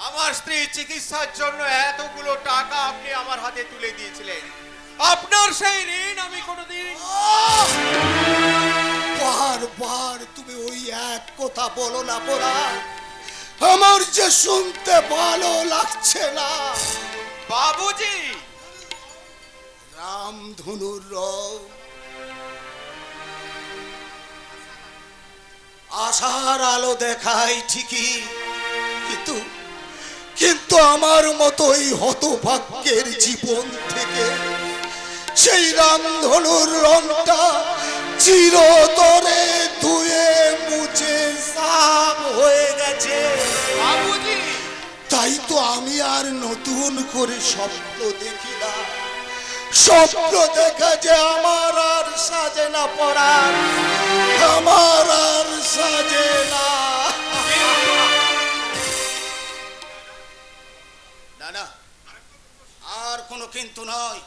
আমার স্ত্রীর চিকিৎসার জন্য এতগুলো টাকা আপনি আমার হাতে তুলে দিয়েছিলেন। আপনার সেই ঋণ আমি কোনোদিন। বারবার তুমি ওই এক কথা বলো না পরাণ, আমার যে শুনতে ভালো লাগছে না। বাবুজি, রামধনুর রং আশার আলো দেখায় ঠিকই, কিন্তু আমার মতো এই হতভাগ্যের জীবন থেকে সেই রামধনুর রংটা চিরতরে ধুয়ে মুছে সাফ হয়ে গেছে। বাবুজি, তাই তো আমি আর নতুন করে স্বপ্ন দেখি না। স্বপ্ন দেখা যে আমার আর সাজে না পরাণ, আমার আর সাজে না। না, আর কোনো কিন্তু নয়।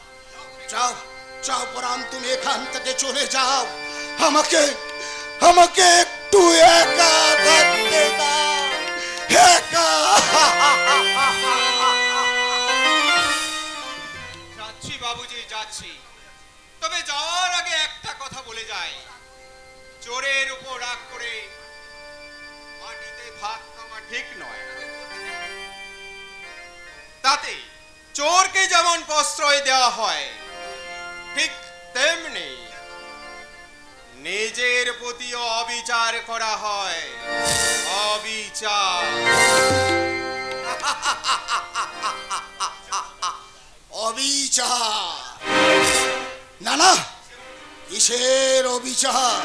যাও যাও পরাণ, তুমি এখান থেকে চলে যাও। আমাকে একটু একা থাকতে দাও, একা। যাচ্ছি বাবুজি, যাচ্ছি। তবে যাওয়ার আগে একটা কথা বলে যাই, চোরের উপর রাগ করে মাটিতে ভাত খাওয়া ঠিক নয়। তাতে চোরকে যেমন প্রশ্রয় দেওয়া হয়, ঠিক তেমনি নিজের প্রতিও অবিচার করা হয়। অবিচার। অবিচার না, কিসের অবিচার?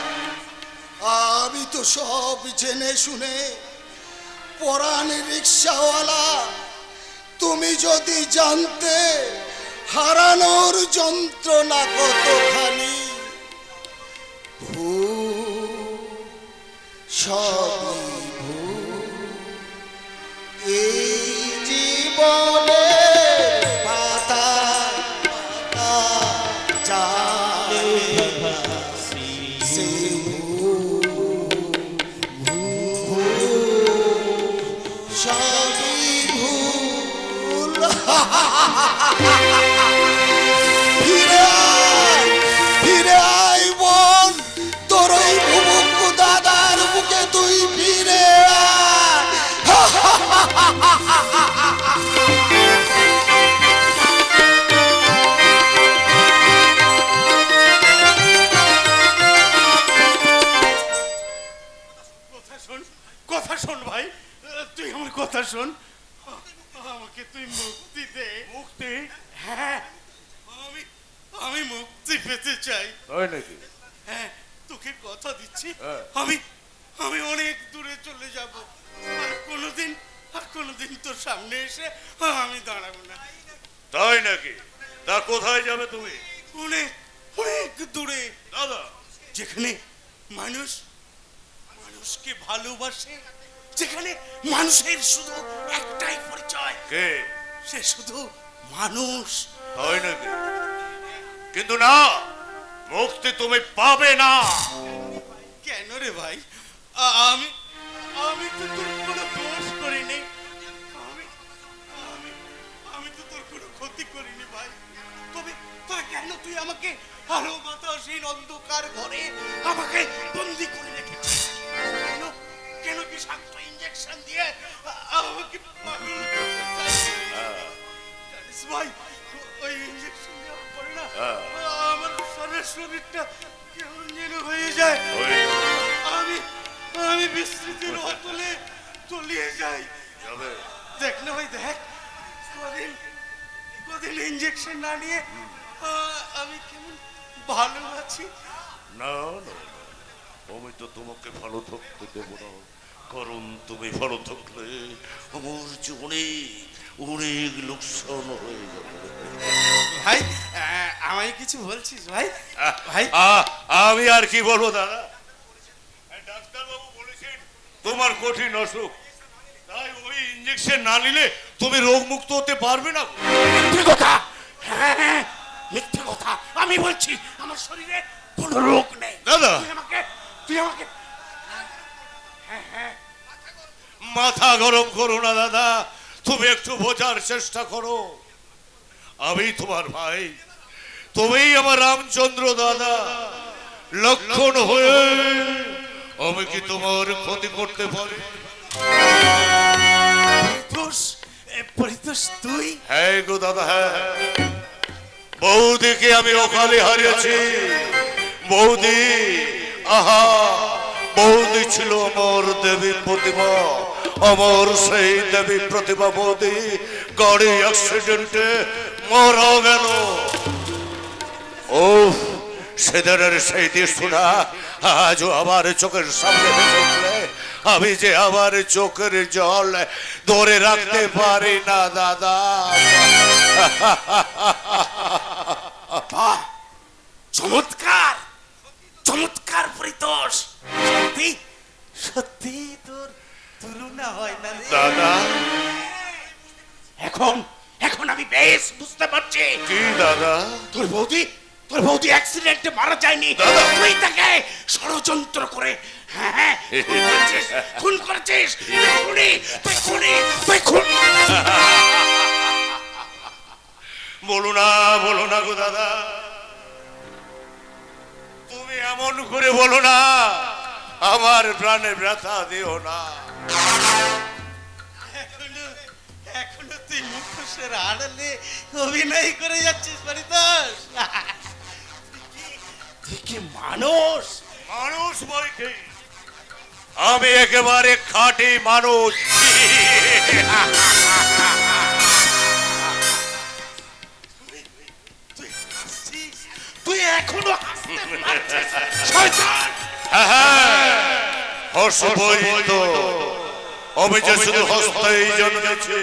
আমি তো সব জেনে শুনে। পরাণের রিক্সাওয়ালা, তুমি যদি জানতে হারানোর যন্ত্রণা কতখানি। সবই ভুল এই জীবনে। পাতা যায় সে সবই ভুল। ফিরে আয় বোন, তোর ওই ভুবুকু দাদার বুকে তুই ফিরে আয়। কথা শোন ভাই, তুই আমার কথা শোন। আমাকে তুই মুক্তি দে। মুক্তি? হ্যাঁ, আমি মুক্তি পেতে চাই। তাই নাকি? হ্যাঁ, তোকে কথা দিচ্ছি, আমি অনেক দূরে চলে যাব। আর কোনোদিন তোর সামনে এসে আমি দাঁড়াবো না। তাই নাকি? তা কোথায় যাবে তুমি? অনেক দূরে দাদা, যেখানে মানুষকে ভালোবাসে, যেখানে মানুষের শুধু একটাই পরিচয়, কে? সে শুধু মানুষ। তাই নাকি? কিন্তু না, মুক্তি তুমি পাবে না। কেন রে ভাই? আমি তো তোর কোনো দোষ করিনি। আমি তো তোর কোনো ক্ষতি করিনি ভাই। তবে কেন তুই আমাকে আলো বাতাসহীন অন্ধকার ঘরে আমাকে বন্দি করে রেখেছিস? কেন বিষাক্ত ইঞ্জেকশন দিয়ে আমাকে পাগল করতে চাইছিস? জানিস ভাই, ওই ইঞ্জেকশন দেওয়ার পরে না আমার সারা শরীরটা কেমন যেন হয়ে যায়। আমি বিস্মৃতির অতলে তলিয়ে যাই। দেখ না ভাই, দেখ, কদিন ইঞ্জেকশন না নিয়ে আমি কেমন ভালো আছি। না না, আমি তো তোমাকে ভালো থাকতে দেব না, কারণ তুমি ভালো থাকলে আমার জীবনে অনেক লোকসান হয়ে যাবে। ভাই আমায় কিছু বলছিস ভাই? ভাই আমি আর কি বলবো দাদা, ডাক্তারবাবু বলেছেন তোমার কঠিন অসুখ, তাই ওই ইঞ্জেকশন না নিলে তুমি রোগ মুক্ত হতে পারবে না। মিথ্যে কথা, হ্যাঁ মিথ্যে কথা। আমি বলছি আমার শরীরে কোনো রোগ নেই। দাদা তুই আমাকে মাথা গরম করো না দাদা, তুমি একটু বোঝার চেষ্টা করো। আমি তোমার ভাই, তুমিই আমার রামচন্দ্র দাদা। লক্ষণ হয়ে আমি কি তোমার ক্ষতি করতে পারি? পরিতোষ তুই? হ্যাঁ গো দাদা, হ্যাঁ। বৌদিকে আমি অকালে হারিয়েছি। বৌদি, আহা, বৌদি ছিল আমার দেবী প্রতিমা। আমার সেই দেবী প্রতিমা বৌদি গাড়ি অ্যাক্সিডেন্টে মারা গেল। ও সেদিনের সেই দৃশ্যটা আজও আবার চোখের সামনে ভেসে উঠলে আমি যে আবার চোখের জল ধরে রাখতে পারি না দাদা। চমৎকার চমৎকার পরিতোষ। সত্যি সত্যি তোর তুলনা হয় না রে দাদা। এখন এখন আমি বেশ বুঝতে পারছি। কি দাদা? তোর বৌদি অ্যাক্সিডেন্টে মারা যায়নি, তুই তাকে ষড়যন্ত্র করে হ্যাঁ খুন করেছিস। তুই খুন। বলো না গো দাদা, তুমি এমন করে বলো না, আমার প্রাণে ব্যথা দিও না। এখনো তুই মুখোশের আড়ালে অভিনয় করে যাচ্ছিস পরিতোষ। তুই কি মানুষ? মানুষ বই কি, আমি একেবারে খাঁটি মানুষ। তুই এখনো হাসতে পারছিস? শয়তান! হসবই তো, আমি যে শুধু হস্তেই জন্মেছি।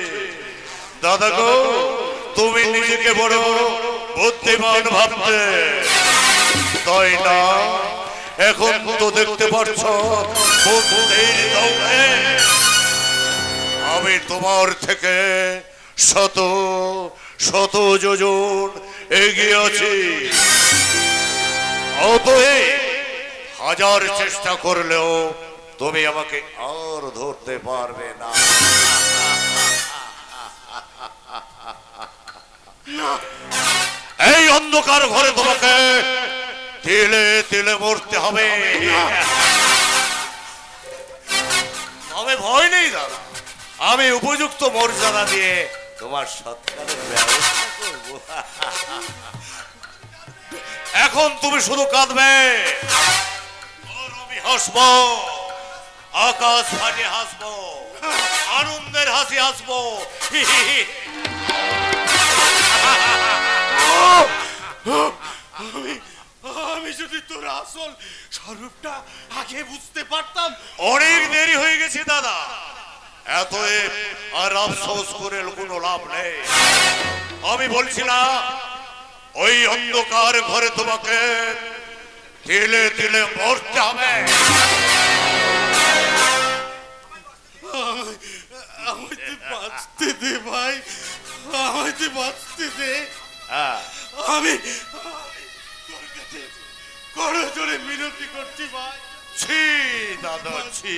দাদা গো, তুমি নিজেকে বড় বুদ্ধিমান ভাবতে, তাই না? এখন তো দেখতে পাচ্ছ বুদ্ধির দৌড়ে আমি তোমার থেকে শত শত যোজন এগিয়ে আছি। অতএব হাজার চেষ্টা করলেও তুমি আমাকে আর ধরতে পারবে না। এই অন্ধকার ঘরে তোমাকে তিলে তিলে মরতে হবে। তবে ভয় নেই দাদা, আমি উপযুক্ত মর্যাদা দিয়ে তোমার সৎকারের ব্যবস্থা করব। এখন তুমি শুধু কাঁদবে আর আমি হাসবো, আকাশ ফাটে হাসবো, আনন্দের হাসি হাসবো। আমি যদি তোর আসল স্বরূপটা আগে বুঝতে পারতাম। অনেক দেরি হয়ে গেছে দাদা, এত আর আফসোস করে কোনো লাভ নেই। আমি বলছি না, ওই অন্ধকার ঘরে তোমাকে তিলে তিলে মরতে হবে। আমাকে বাঁচতে দে ভাই, আমাকে বাঁচতে দে। আমি তোর কাছে করো জোরে মিনতি করছি ভাই। ছি দাদা ছি,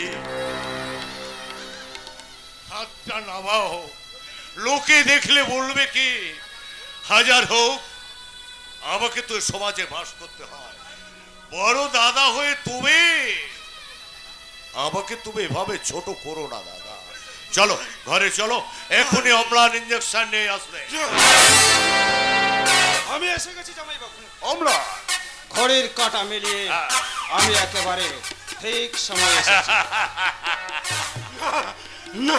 হাতটা নামাও। লোকে দেখলে বলবে কি? হাজার হোক, আমাকে তো সমাজে বাস করতে হয়। বড় দাদা হয়ে তুমি আমাকে তুমি এভাবে ছোট করো না দাদা। চলো ঘরে চলো, এখনই অম্লান ইঞ্জেকশন নিয়ে আসবে। আমি এসে গেছি জামাই বাবু। অম্লান ঘড়ির কাঁটা মিলিয়ে আমি একেবারে ঠিক সময় এসেছি। না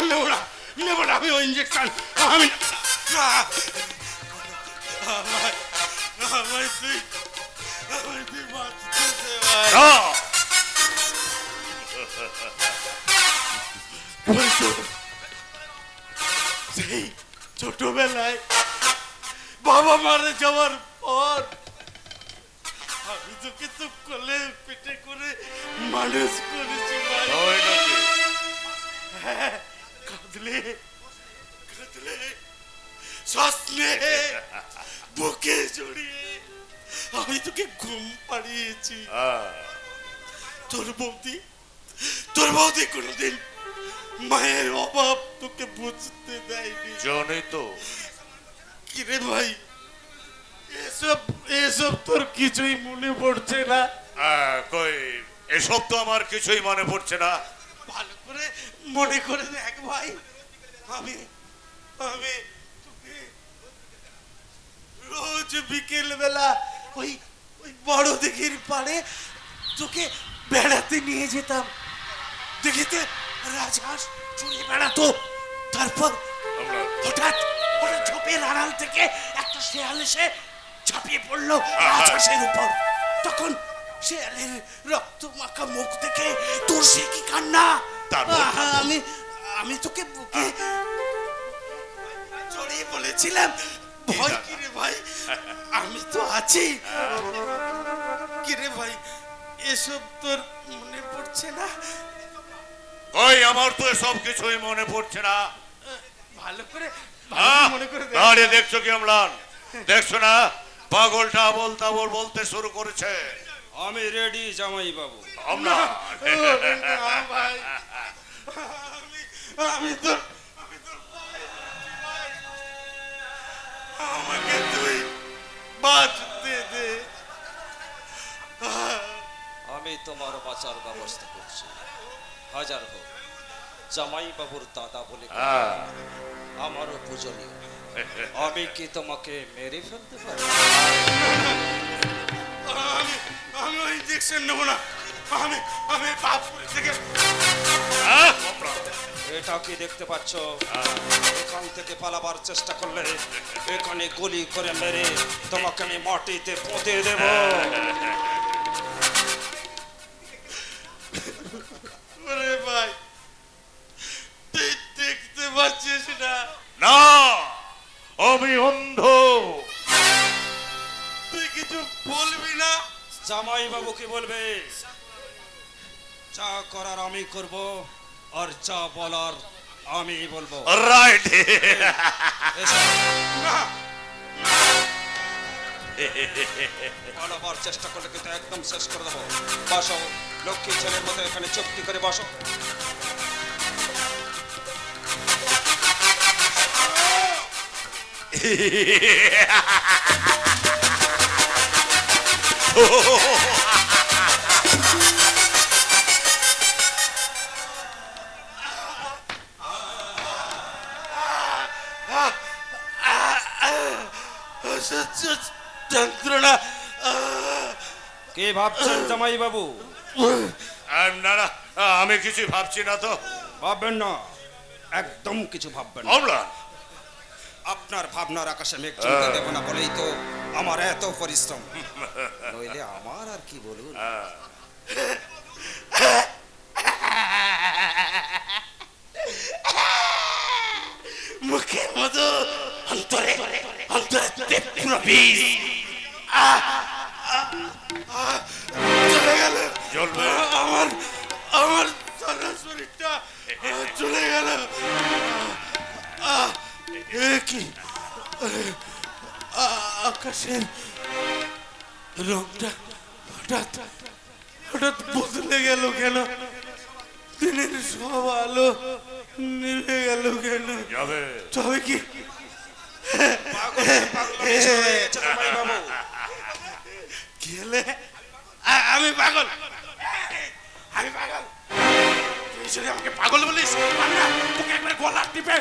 নেব না আমি ওই ইঞ্জেকশন। আমি আমায় তুই না সেই ছোটবেলায় বাবা মারা যাওয়ার পর আমি তোকে তো কোলে পেটে করে মানুষ করেছি ভাই। তাই নাকি? হ্যাঁ, কাঁদলে কাঁদলে শ্বাসলে বুকে জড়িয়ে আমি তোকে ঘুম পাড়িয়েছি। তোর বৌদি কোনোদিন মায়ের অভাব তোকে বুঝতে দেয়নি। জানি তো। কিরে ভাই, এসব তোর কিছুই মনে পড়ছে না? কই এসব তো আমার কিছুই মনে পড়ছে না। ভালো করে মনে করে দেখ ভাই। আমি আমি তোকে রোজ বিকেল বেলা ওই ওই বড় দিঘির পাড়ে তোকে বেড়াতে নিয়ে যেতাম। দেখিতে রাজহাঁস চুরি বেড়াতো। তারপর হঠাৎ ওরা ঝোপের আড়াল থেকে একটা শেয়াল এসে ঝাঁপিয়ে পড়লো রাজহাঁসের উপর। তখন শেয়ালের রক্ত মাখা মুখ দেখে তোর সে কি কান্না! আমি আমি তোকে বুকে জড়িয়ে বলেছিলাম, ভয় কিরে ভাই, আমি তো আছি। কিরে ভাই, এসব তোর মনে পড়ছে না? ওই আমার তো সব কিছুই মনে পড়ছে না। ভালো করে মনে করে দাঁড়িয়ে দেখছো কি অম্লান? দেখছো না পাগলটা আবোল তাবোল বলতে শুরু করেছে। আমি রেডি জামাই বাবু। অম্লান ভাই, আমি তো আমাকে তুই বাঁচতে দে। আমি তোমার বাঁচার ব্যবস্থা করছি। হাজার হোক জামাই বাবুর দাদা বলে আমারও পূজনীয়। আমি কি তোমাকে মেরে ফেলতে পারি? আমি ওই ইঞ্জেকশন নেবো না। আমি বাপুর থেকে এটা কি দেখতে পাচ্ছ? এখান থেকে পালাবার চেষ্টা করলে এখানে গুলি করে মেরে তোমাকে আমি মাটিতে পুঁতে দেব। ওরে ভাই, তুই দেখতে পাচ্ছিস না? না, আমি অন্ধ। তুই কিছু বলবি না? জামাই বাবু কি বলবে? যা করার আমি করব, আর যা বলার আমি বলবো। রাইট। পালাবার চেষ্টা করলে কিন্তু একদম শেষ করে দেবো। বসো, লক্ষ্মী ছেলের মতো এখানে চুক্তি করে বসো। যন্ত্রণা। কে ভাবছেন জামাই বাবু? না না, আমি কিছু ভাবছি না তো। ভাববেন না, একদম কিছু ভাববেন না। অম্লান, আপনার ভাবনার আকাশে মেঘ চিনতে দেব না বলেই তো আমার এত পরিশ্রম। নইলে আমার আর কি বলুন। মুখের মতো অন্তরে অন্তরে পুরো বিষ চলে গেল। জ্বলবে। আমার আমার সারা শরীরটা চলে গেল। কি আকাশের রংটা হঠাৎ হঠাৎ বদলে গেল কেন? দিনের সব আলো নিভে গেল কেন? যাবে তবে কি কি হলে? আমি পাগল, আমি পাগল। তুই শুনে আমাকে পাগল বলিস? আমি না তোকে একবার গলা টিপে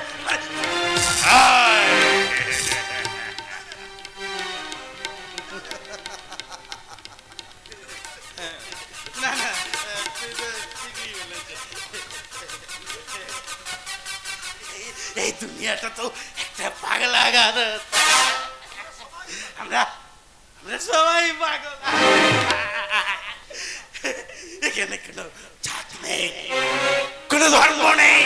না না, ঠিকই বলেছে। এই দুনিয়াটা তো একটা পাগলাগার। আমরা আমরা সবাই পাগল। এখানে কোনো জাত নেই, কোনো ধর্ম নেই,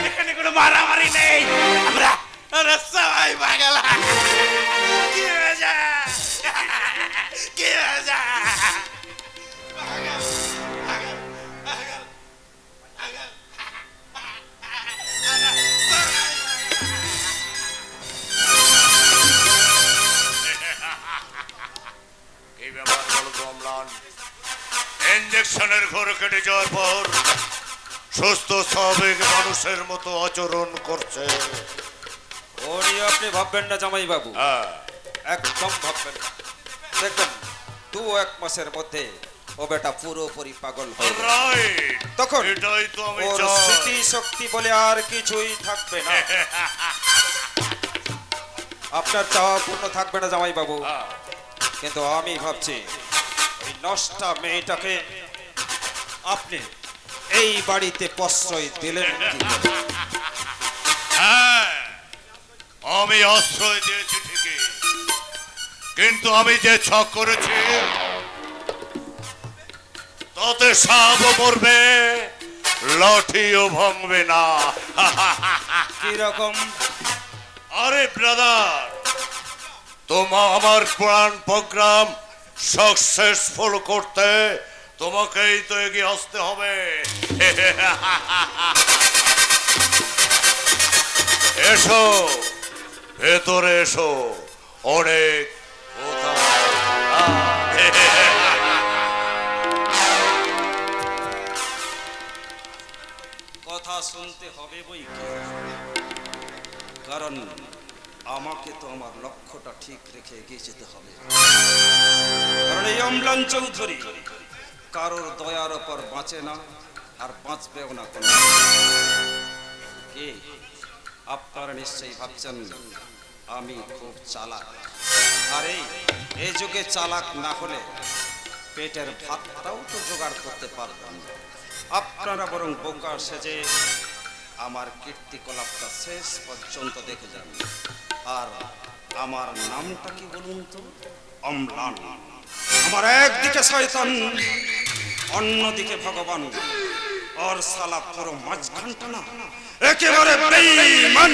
এখানে কোনো মারামারি নেই, আমরা আমরা সবাই পাগল। কি মজা, কি মজা। এই ব্যাপার বলো তো অম্লান, ইঞ্জেকশনের ঘর কেটে যাওয়ার পর সুস্থ স্বাভাবিক মানুষের মতো আচরণ করছে। ও নিয়ে আপনি ভাববেন না জামাই বাবু, হ্যাঁ, একদম ভাববেন না। দেখবেন 2-1 মাসের মধ্যে ও বেটা পুরোপুরি পাগল হয়ে যাবে। রাইট, তখন এটাই তো আমি ওর চাই। স্মৃতি শক্তি বলে আর কিছুই থাকবে না। আপনার চাওয়া পূর্ণ থাকবে না জামাই বাবু, হ্যাঁ, কিন্তু আমি ভাবছি ওই নষ্টা মেয়েটাকে আপনি এই বাড়িতে প্রশ্রয় দিলেন কি করে? হ্যাঁ, আমি আশ্রয় দিয়েছি ঠিকই, কিন্তু আমি যে ছক করেছি তাতে সাপও মরবে, লাঠিও ভাঙবে না। কিরকম? আরে ব্রাদার, আমার প্ল্যান প্রোগ্রাম সাকসেসফুল করতে তোমাকেই তো এগিয়ে আসতে হবে। এসো, ভেতরে এসো, অনেক কথা। কথা শুনতে হবে বই কি, কারণ আমাকে তো আমার লক্ষ্যটা ঠিক রেখে এগিয়ে যেতে হবে। কারণ এই অম্লান চৌধুরী কারোর দয়ার ওপর বাঁচে না, আর বাঁচবেও না কোনো। কি আপনারা নিশ্চয়ই ভাবছেন আমি খুব চালাক, আর এই যুগে চালাক না হলে পেটের ভাতটাও তো জোগাড় করতে পারবেন না। আপনারা বরং বোকা সেজে আমার কীর্তিকলাপটা শেষ পর্যন্ত দেখে যান। আর আমার নামটা কি বলুন তো? অম্লান। আমার একদিকে শয়তান, অন্যদিকে ভগবান, আর সালা পুরো মাঝখানটা না একেবারে বেঈমান।